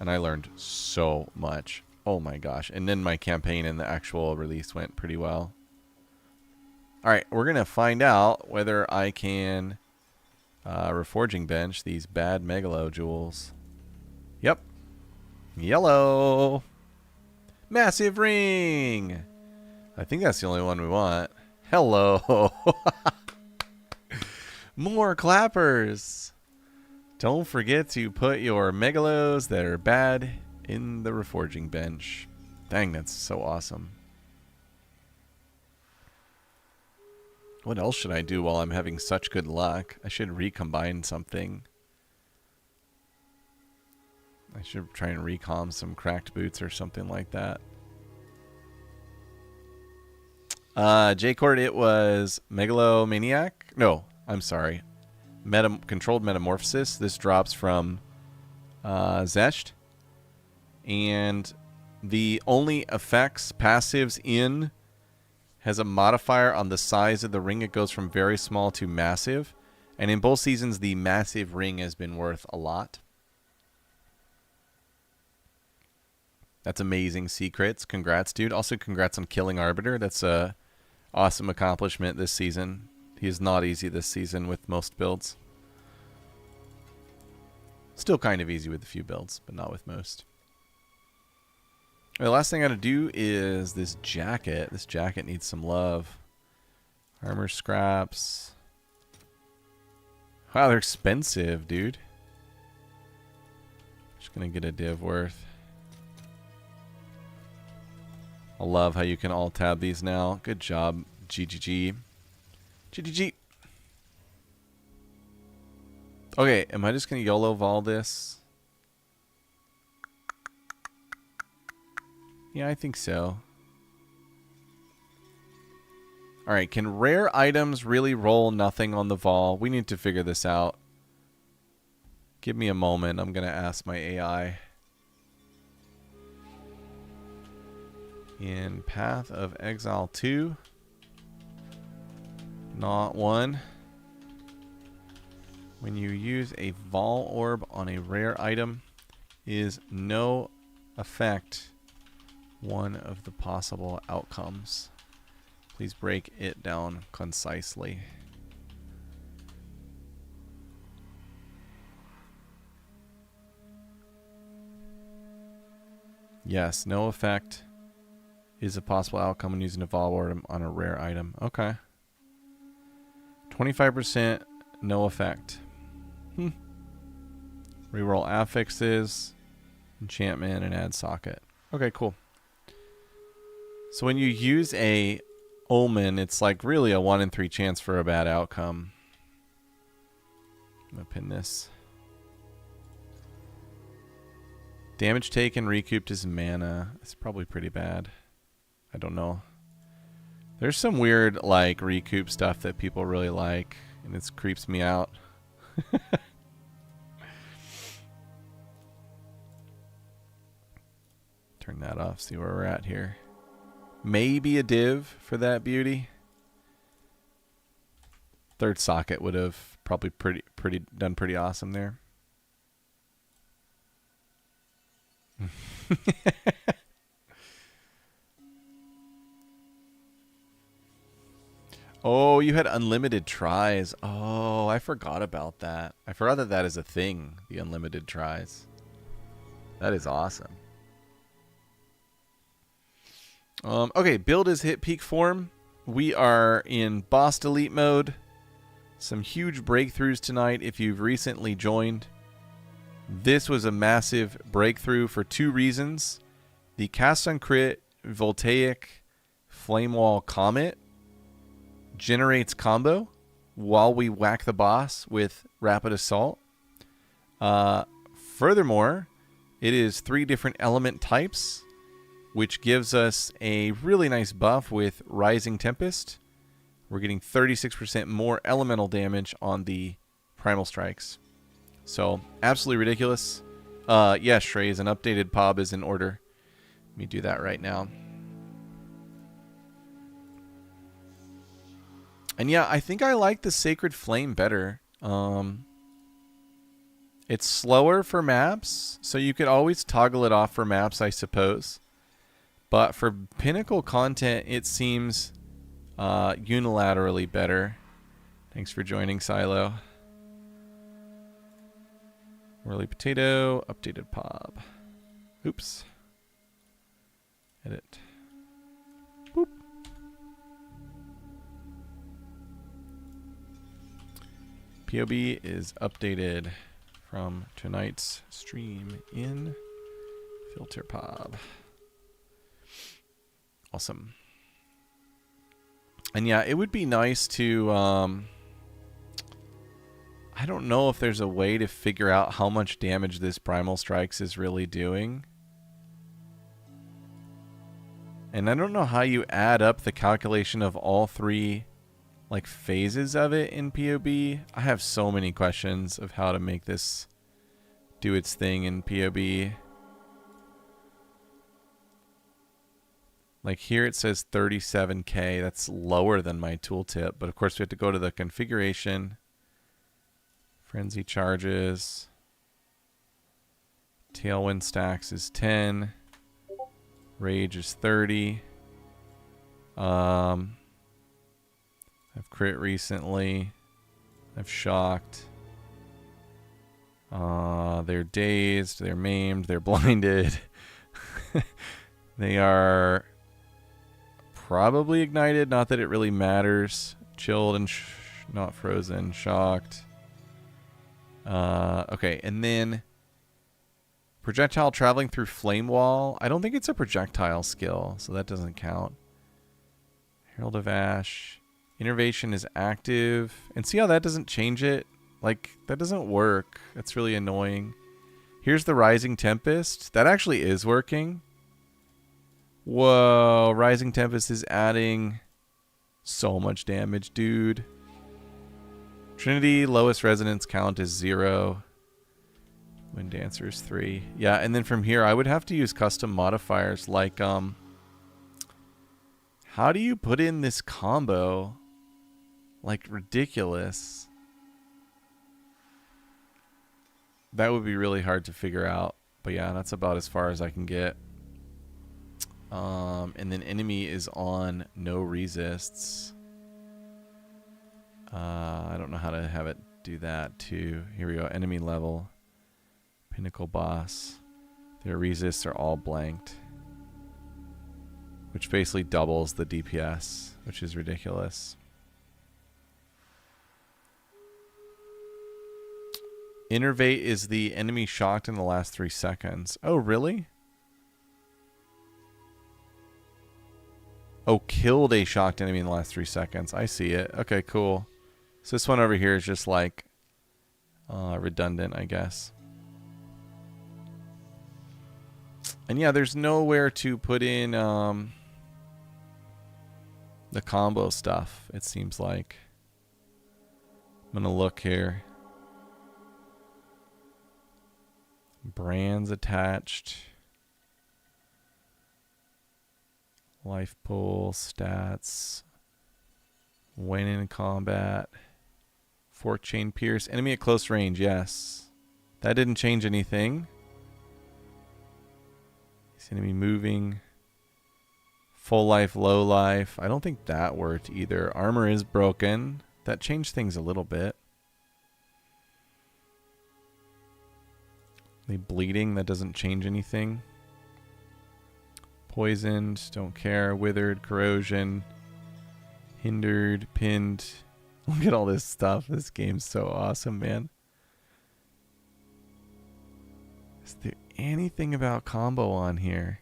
And I learned so much. Oh my gosh. And then my campaign and the actual release went pretty well. Alright, we're going to find out whether I can reforging bench these bad Megalo jewels. Yep. Yellow. Massive ring. I think that's the only one we want. Hello. More clappers. Don't forget to put your Megalos that are bad in the reforging bench. Dang, that's so awesome. What else should I do while I'm having such good luck? I should recombine something. I should try and recom some cracked boots or something like that. J-Cord, it was Megalomaniac? No, I'm sorry. Controlled Metamorphosis. This drops from Zesht. And the only effects, passives in, has a modifier on the size of the ring. It goes from very small to massive. And in both seasons, the massive ring has been worth a lot. That's amazing, Secrets. Congrats, dude. Also, congrats on killing Arbiter. That's a awesome accomplishment this season. He is not easy this season with most builds. Still kind of easy with a few builds, but not with most. The last thing I gotta do is this jacket. This jacket needs some love. Armor scraps. Wow, they're expensive, dude. Just gonna get a div worth. I love how you can alt tab these now. Good job, GGG. GGG. Okay, am I just gonna YOLO vol this? Yeah, I think so. Alright, can rare items really roll nothing on the Vol? We need to figure this out. Give me a moment. I'm going to ask my AI. In Path of Exile 2. Not 1. When you use a Vol Orb on a rare item, is no effect one of the possible outcomes. Please break it down concisely. Yes, no effect is a possible outcome when using a Vol Orb on a rare item. Okay. 25% no effect. Reroll affixes, enchantment, and add socket. Okay, cool. So when you use a Omen, it's like really a 1 in 3 chance for a bad outcome. I'm going to pin this. Damage taken recouped is mana. It's probably pretty bad. I don't know. There's some weird like recoup stuff that people really like, and it creeps me out. Turn that off, see where we're at here. Maybe a div for that beauty. Third socket would have probably done pretty awesome there. Oh, you had unlimited tries. Oh, I forgot about that. I forgot that that is a thing, the unlimited tries. That is awesome. Okay, build is hit peak form. We are in boss delete mode. Some huge breakthroughs tonight if you've recently joined. This was a massive breakthrough for 2 reasons. The cast on crit voltaic flame wall comet generates combo while we whack the boss with rapid assault. Furthermore, it is 3 different element types, which gives us a really nice buff with Rising Tempest. We're getting 36% more elemental damage on the primal strikes. So, absolutely ridiculous. Yes, Shrey's, an updated POB is in order. Let me do that right now. And yeah, I think I like the Sacred Flame better. It's slower for maps, so you could always toggle it off for maps, I suppose. But for pinnacle content, it seems unilaterally better. Thanks for joining, Silo. Whirly Potato, updated POB. Oops. Edit. Boop. POB is updated from tonight's stream in filter POB. Awesome. And yeah, it would be nice to I don't know if there's a way to figure out how much damage this Primal Strikes is really doing. And I don't know how you add up the calculation of all 3 like phases of it in POB. I have so many questions of how to make this do its thing in POB. Like here it says 37k. That's lower than my tooltip, but of course we have to go to the configuration. Frenzy charges. Tailwind stacks is 10. Rage is 30. I've crit recently. I've shocked. They're dazed. They're maimed. They're blinded. They are probably ignited. Not that it really matters. Chilled and not frozen. Shocked. Okay, and then projectile traveling through flame wall. I don't think it's a projectile skill, so that doesn't count. Herald of Ash. Innervation is active. And see how that doesn't change it? Like, that doesn't work. That's really annoying. Here's the Rising Tempest. That actually is working. Whoa, Rising Tempest is adding so much damage, dude. Trinity, lowest resonance count is 0. Wind Dancer is 3. Yeah, and then from here, I would have to use custom modifiers like, how do you put in this combo? Like, ridiculous. That would be really hard to figure out. But yeah, that's about as far as I can get. And then enemy is on no resists. I don't know how to have it do that too. Here we go. Enemy level. Pinnacle boss. Their resists are all blanked. Which basically doubles the DPS, which is ridiculous. Innervate is the enemy shocked in the last 3 seconds. Oh, really? Oh, killed a shocked enemy in the last 3 seconds. I see it. Okay, cool. So this one over here is just like redundant, I guess. And yeah, there's nowhere to put in the combo stuff, it seems like. I'm going to look here. Brands attached. Life pool, stats. When in combat. Fork chain pierce. Enemy at close range, yes. That didn't change anything. Is enemy moving? Full life, low life. I don't think that worked either. Armor is broken. That changed things a little bit. The bleeding, that doesn't change anything. Poisoned, don't care. Withered, corrosion. Hindered, pinned. Look at all this stuff. This game's so awesome, man. Is there anything about combo on here?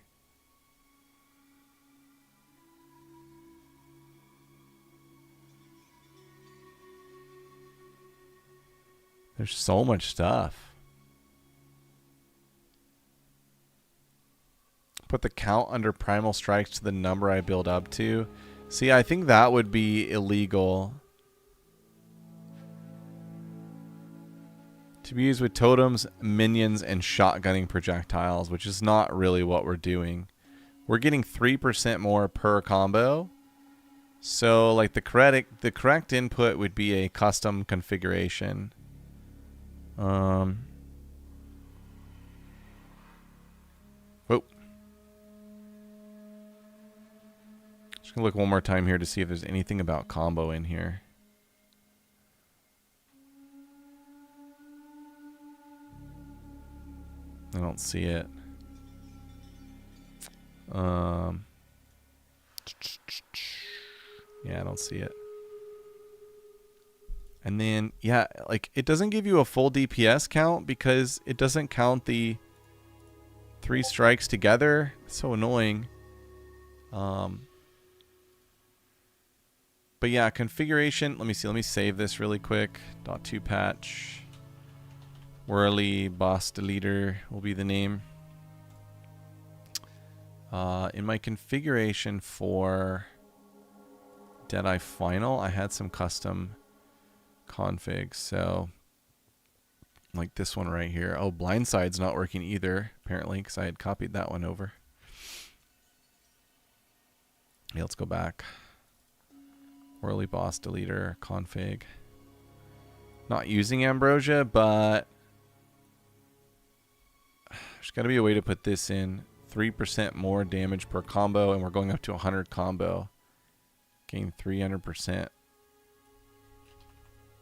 There's so much stuff. Put the count under primal strikes to the number I build up to. See, I think that would be illegal. To be used with totems, minions, and shotgunning projectiles, which is not really what we're doing. We're getting 3% more per combo. So, like, the correct input would be a custom configuration. Oh. Just gonna look one more time here to see if there's anything about combo in here. I don't see it. Yeah, I don't see it. And then, yeah, like, it doesn't give you a full DPS count because it doesn't count the 3 strikes together. It's so annoying. But yeah, configuration. Let me see. Let me save this really quick. .2 patch. Whirly boss deleter will be the name. In my configuration for Deadeye Final, I had some custom configs. So, like this one right here. Oh, blindside's not working either, apparently, because I had copied that one over. Yeah, let's go back. Whirly boss deleter config. Not using Ambrosia, but there's got to be a way to put this in. 3% more damage per combo, and we're going up to 100 combo. Gain 300%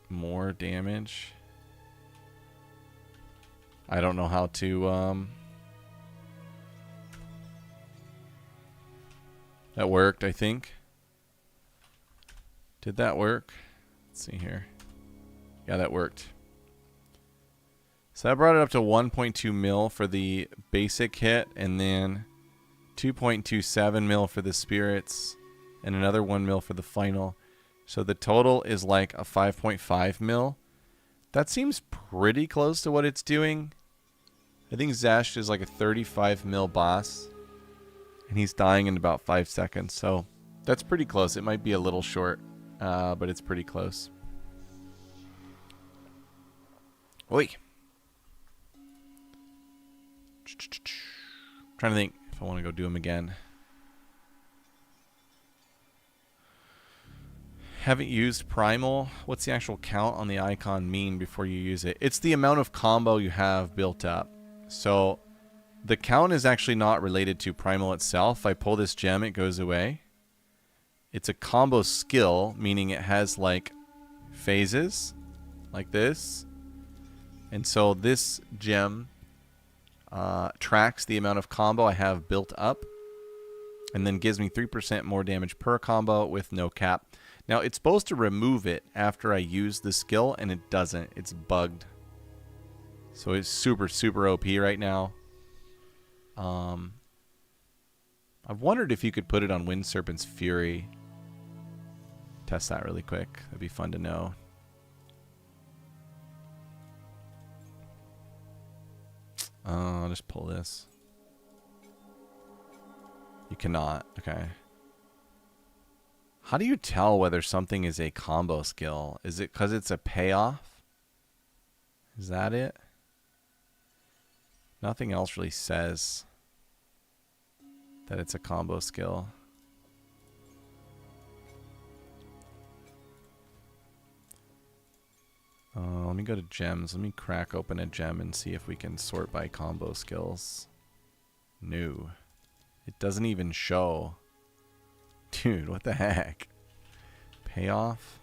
more damage. I don't know how to that worked, I think. Did that work? Let's see here. Yeah, that worked. So I brought it up to 1.2 mil for the basic hit, and then 2.27 mil for the spirits, and another 1 mil for the final. So the total is like a 5.5 mil. That seems pretty close to what it's doing. I think Zash is like a 35 mil boss. And he's dying in about 5 seconds, so that's pretty close. It might be a little short, but it's pretty close. Oi. Trying to think if I want to go do him again. Haven't used Primal. What's the actual count on the icon mean before you use it? It's the amount of combo you have built up. So the count is actually not related to Primal itself. If I pull this gem, it goes away. It's a combo skill, meaning it has like phases like this. And so this gem tracks the amount of combo I have built up and then gives me 3% more damage per combo with no cap. Now, it's supposed to remove it after I use the skill, and it doesn't. It's bugged. So it's super, super OP right now. I've wondered if you could put it on Wind Serpent's Fury. Test that really quick. That'd be fun to know. I'll just pull this. You cannot. Okay. How do you tell whether something is a combo skill? Is it because it's a payoff? Is that it? Nothing else really says that it's a combo skill. Let me go to gems. Let me crack open a gem and see if we can sort by combo skills. No. It doesn't even show. Dude, what the heck? Payoff?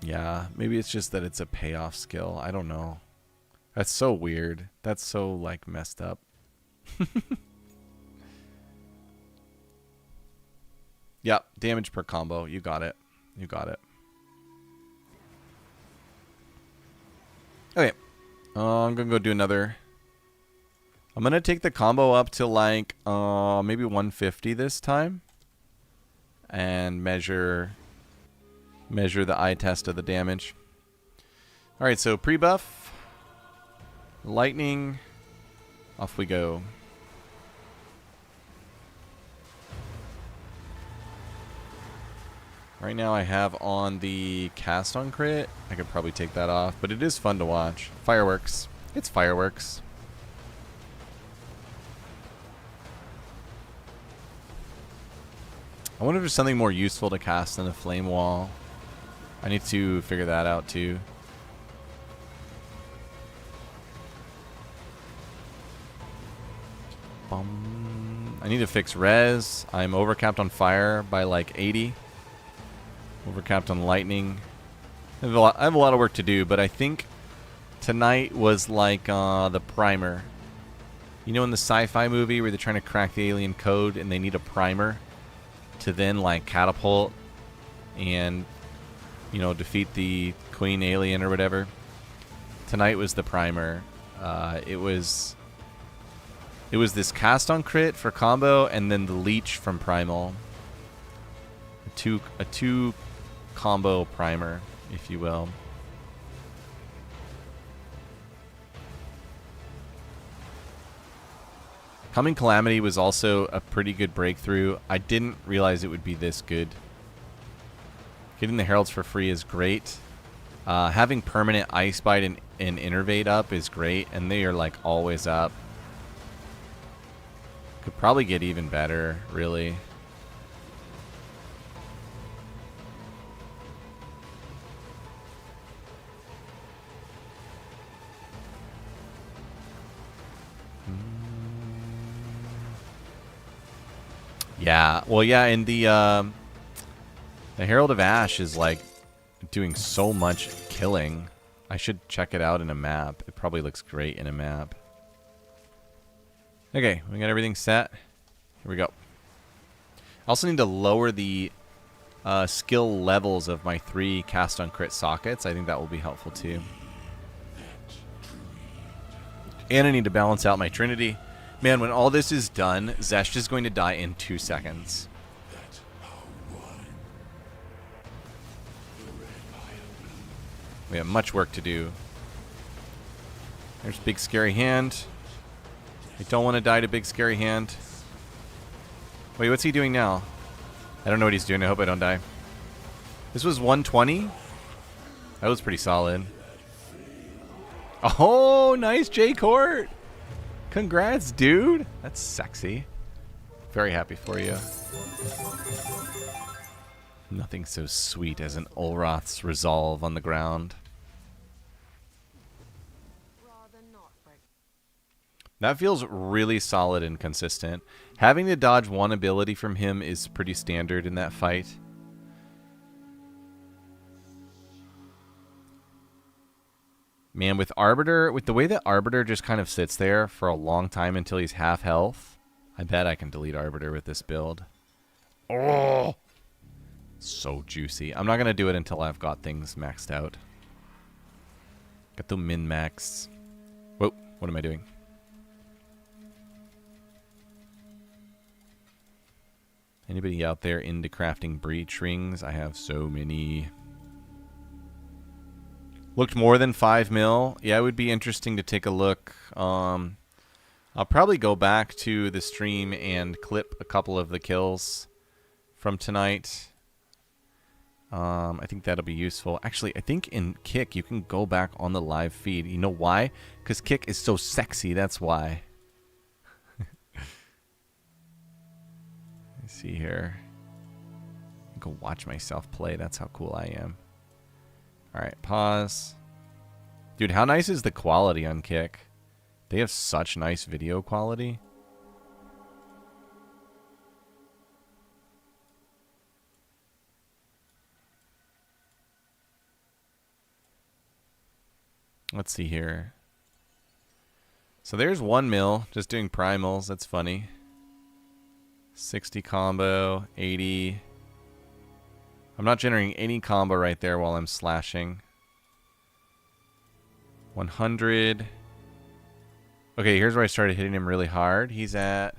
Yeah, maybe it's just that it's a payoff skill. I don't know. That's so weird. That's so, like, messed up. Yep, damage per combo. You got it. You got it. Okay. I'm going to go do another. I'm going to take the combo up to like maybe 150 this time. And measure the eye test of the damage. Alright, so pre-buff. Lightning. Off we go. Right now I have on the cast on crit. I could probably take that off, but it is fun to watch. Fireworks. It's fireworks. I wonder if there's something more useful to cast than a flame wall. I need to figure that out too. I need to fix res. I'm overcapped on fire by like 80. Overcapped on lightning. I have a lot of work to do, but I think tonight was like the primer. You know in the sci-fi movie where they're trying to crack the alien code and they need a primer to then like catapult and, you know, defeat the queen alien or whatever? Tonight was the primer. It was this cast on crit for combo and then the leech from primal. A two combo primer, if you will. Coming Calamity was also a pretty good breakthrough. I didn't realize it would be this good. Getting the Heralds for free is great. Having permanent Ice Bite and Innervate up is great, and they are like always up. Could probably get even better, really. Yeah, well, yeah, and the Herald of Ash is like doing so much killing. I should check it out in a map. It probably looks great in a map. Okay, we got everything set. Here we go. I also need to lower the skill levels of my 3 cast on crit sockets. I think that will be helpful too. And I need to balance out my Trinity. Man, when all this is done, Zesht is going to die in 2 seconds. We have much work to do. There's big scary hand. I don't want to die to big scary hand. Wait, what's he doing now? I don't know what he's doing. I hope I don't die. This was 120? That was pretty solid. Oh, nice J Court. Congrats, dude. That's sexy. Very happy for you. Nothing so sweet as an Olroth's resolve on the ground. Rather not, Greg. That feels really solid and consistent. Having to dodge one ability from him is pretty standard in that fight. Man, with Arbiter, with the way that Arbiter just kind of sits there for a long time until he's half health, I bet I can delete Arbiter with this build. Oh! So juicy. I'm not going to do it until I've got things maxed out. Got the min-max. Whoa, what am I doing? Anybody out there into crafting breach rings? I have so many. Looked more than 5 mil. Yeah, it would be interesting to take a look. I'll probably go back to the stream and clip a couple of the kills from tonight. I think that'll be useful. Actually, I think in Kick you can go back on the live feed. You know why? Because Kick is so sexy. That's why. Let's see here. Go watch myself play. That's how cool I am. Alright, pause. Dude, how nice is the quality on Kick? They have such nice video quality. Let's see here. So there's 1 mil, just doing primals. That's funny. 60 combo, 80. I'm not generating any combo right there while I'm slashing. 100. Okay, here's where I started hitting him really hard. He's at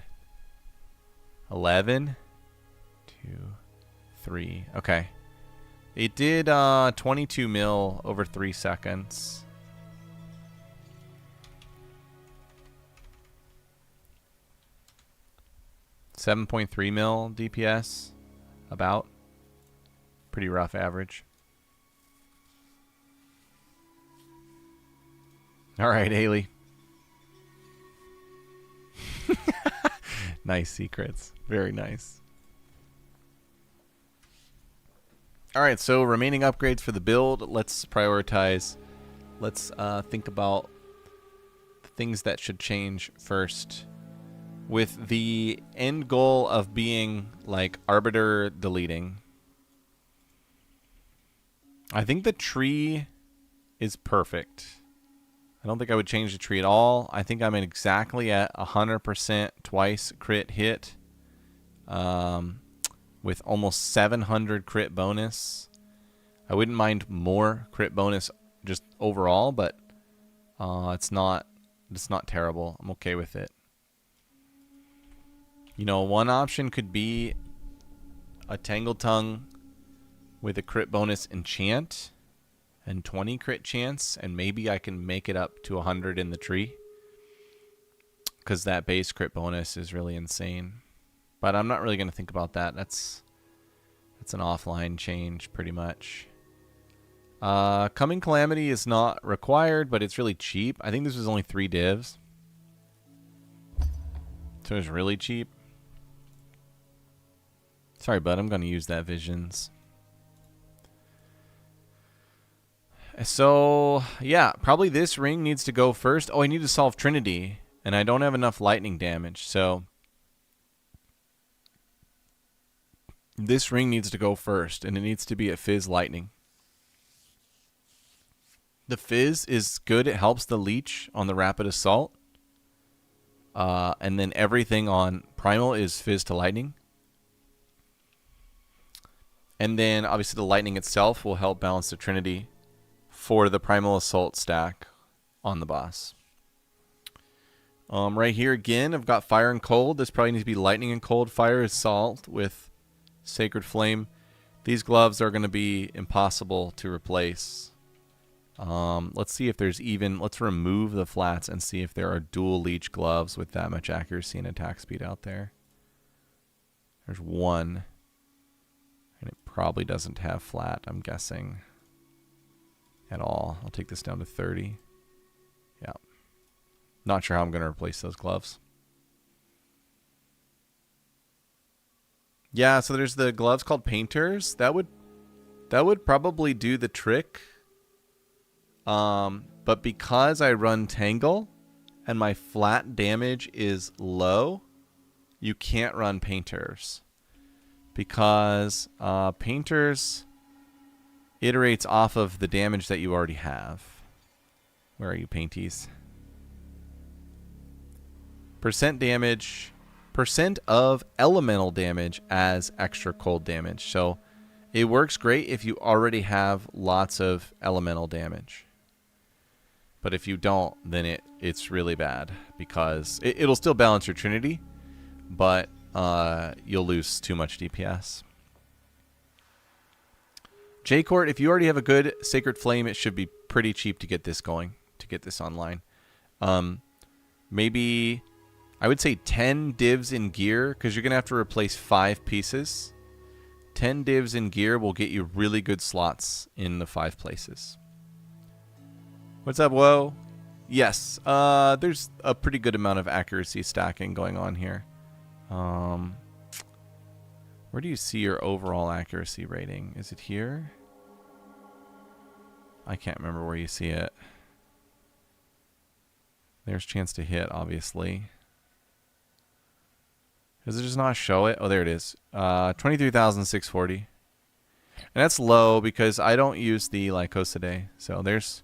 11. 2, 3. Okay. It did 22 mil over 3 seconds. $7.3 mil DPS. About. Pretty rough average. Alright, Haley. Nice secrets. Very nice. Alright, so remaining upgrades for the build. Let's prioritize. Let's think about the things that should change first. With the end goal of being like Arbiter deleting. I think the tree is perfect. I don't think I would change the tree at all. I think I'm exactly at 100% twice crit hit. With almost 700 crit bonus. I wouldn't mind more crit bonus just overall, but it's not terrible. I'm okay with it. You know, one option could be a Tangle Tongue with a crit bonus enchant and 20 crit chance, and maybe I can make it up to 100 in the tree, because that base crit bonus is really insane. But I'm not really going to think about that. That's an offline change pretty much. Coming Calamity is not required, but it's really cheap. I think this was only 3 divs, so it's really cheap. Sorry, bud. I'm going to use that Visions. So, yeah. Probably this ring needs to go first. Oh, I need to solve Trinity. And I don't have enough lightning damage. So, this ring needs to go first. And it needs to be at Fizz Lightning. The Fizz is good. It helps the Leech on the Rapid Assault. And then everything on Primal is Fizz to Lightning. And then, obviously, the Lightning itself will help balance the Trinity for the Primal Assault stack on the boss. Right here, again, I've got Fire and Cold. This probably needs to be Lightning and Cold. Fire Assault with Sacred Flame. These gloves are going to be impossible to replace. Let's see if there's even... Let's remove the flats and see if there are dual leech gloves with that much accuracy and attack speed out there. There's one. And it probably doesn't have flat, I'm guessing. At all. I'll take this down to 30. Yeah. Not sure how I'm going to replace those gloves. Yeah, so there's the gloves called painters. That would probably do the trick. But because I run Tangle and my flat damage is low, you can't run painters. Because painters iterates off of the damage that you already have. Where are you, painties? Percent damage, percent of elemental damage as extra cold damage. So it works great if you already have lots of elemental damage. But if you don't, then it's really bad because it'll still balance your Trinity, but you'll lose too much DPS. J-Court, if you already have a good Sacred Flame, it should be pretty cheap to get this going, to get this online. Maybe, I would say 10 divs in gear, because you're going to have to replace 5 pieces. 10 divs in gear will get you really good slots in the 5 places. What's up, Whoa? Yes, there's a pretty good amount of accuracy stacking going on here. Where do you see your overall accuracy rating? Is it here? I can't remember where you see it. There's chance to hit, obviously. Does it just not show it? Oh, there it is. 23,640. And that's low because I don't use the Lycosidae. So there's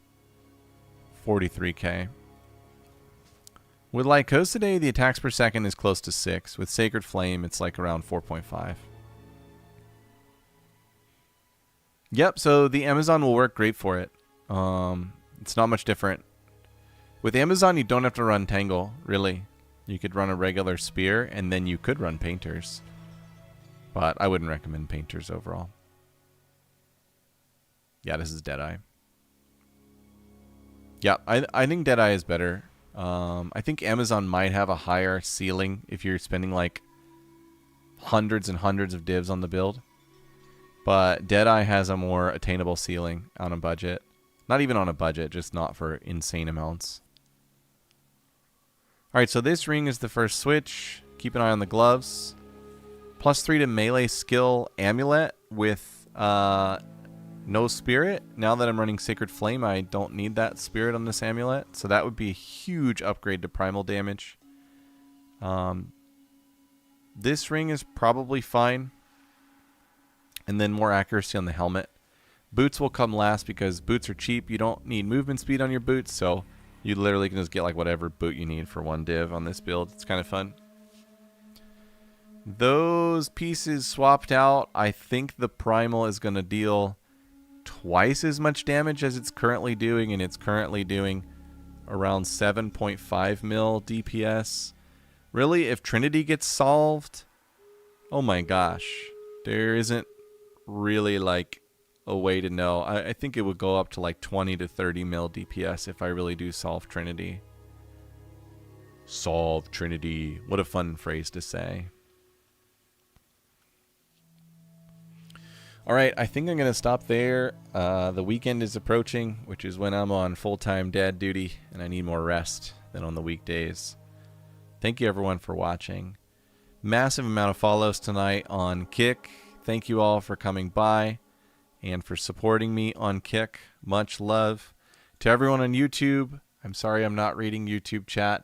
43k. With Lycosidae, the attacks per second is close to 6. With Sacred Flame, it's like around 4.5. Yep, so the Amazon will work great for it. It's not much different. With Amazon, you don't have to run Tangle, really. You could run a regular Spear, and then you could run Painters. But I wouldn't recommend Painters overall. Yeah, this is Deadeye. Yeah, I think Deadeye is better. I think Amazon might have a higher ceiling if you're spending like hundreds and hundreds of divs on the build. But Deadeye has a more attainable ceiling on a budget. Not even on a budget, just not for insane amounts. Alright, so this ring is the first switch. Keep an eye on the gloves. +3 to melee skill amulet with no spirit. Now that I'm running Sacred Flame, I don't need that spirit on this amulet. So that would be a huge upgrade to primal damage. This ring is probably fine. And then more accuracy on the helmet. Boots will come last because boots are cheap. You don't need movement speed on your boots, so you literally can just get like whatever boot you need for one div on this build. It's kind of fun. Those pieces swapped out, I think the primal is going to deal twice as much damage as it's currently doing, and it's currently doing around 7.5 mil DPS. Really, if Trinity gets solved, oh my gosh, there isn't really like a way to know. I think it would go up to like 20 to 30 mil DPS if I really do solve Trinity. Solve Trinity. What a fun phrase to say. Alright, I think I'm going to stop there. The weekend is approaching, which is when I'm on full-time dad duty, and I need more rest than on the weekdays. Thank you everyone for watching. Massive amount of follows tonight on Kick. Thank you all for coming by and for supporting me on Kick. Much love. To everyone on YouTube, I'm sorry I'm not reading YouTube chat.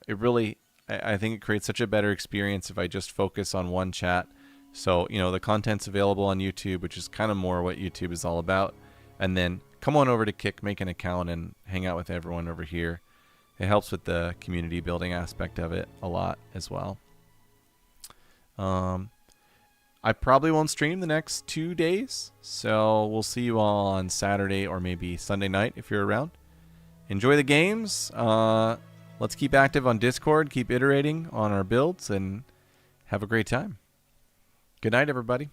It really, I think it creates such a better experience if I just focus on one chat. So, you know, the content's available on YouTube, which is kind of more what YouTube is all about. And then come on over to Kick, make an account, and hang out with everyone over here. It helps with the community building aspect of it a lot as well. I probably won't stream the next 2 days, so we'll see you all on Saturday or maybe Sunday night if you're around. Enjoy the games. Let's keep active on Discord, keep iterating on our builds, and have a great time. Good night, everybody.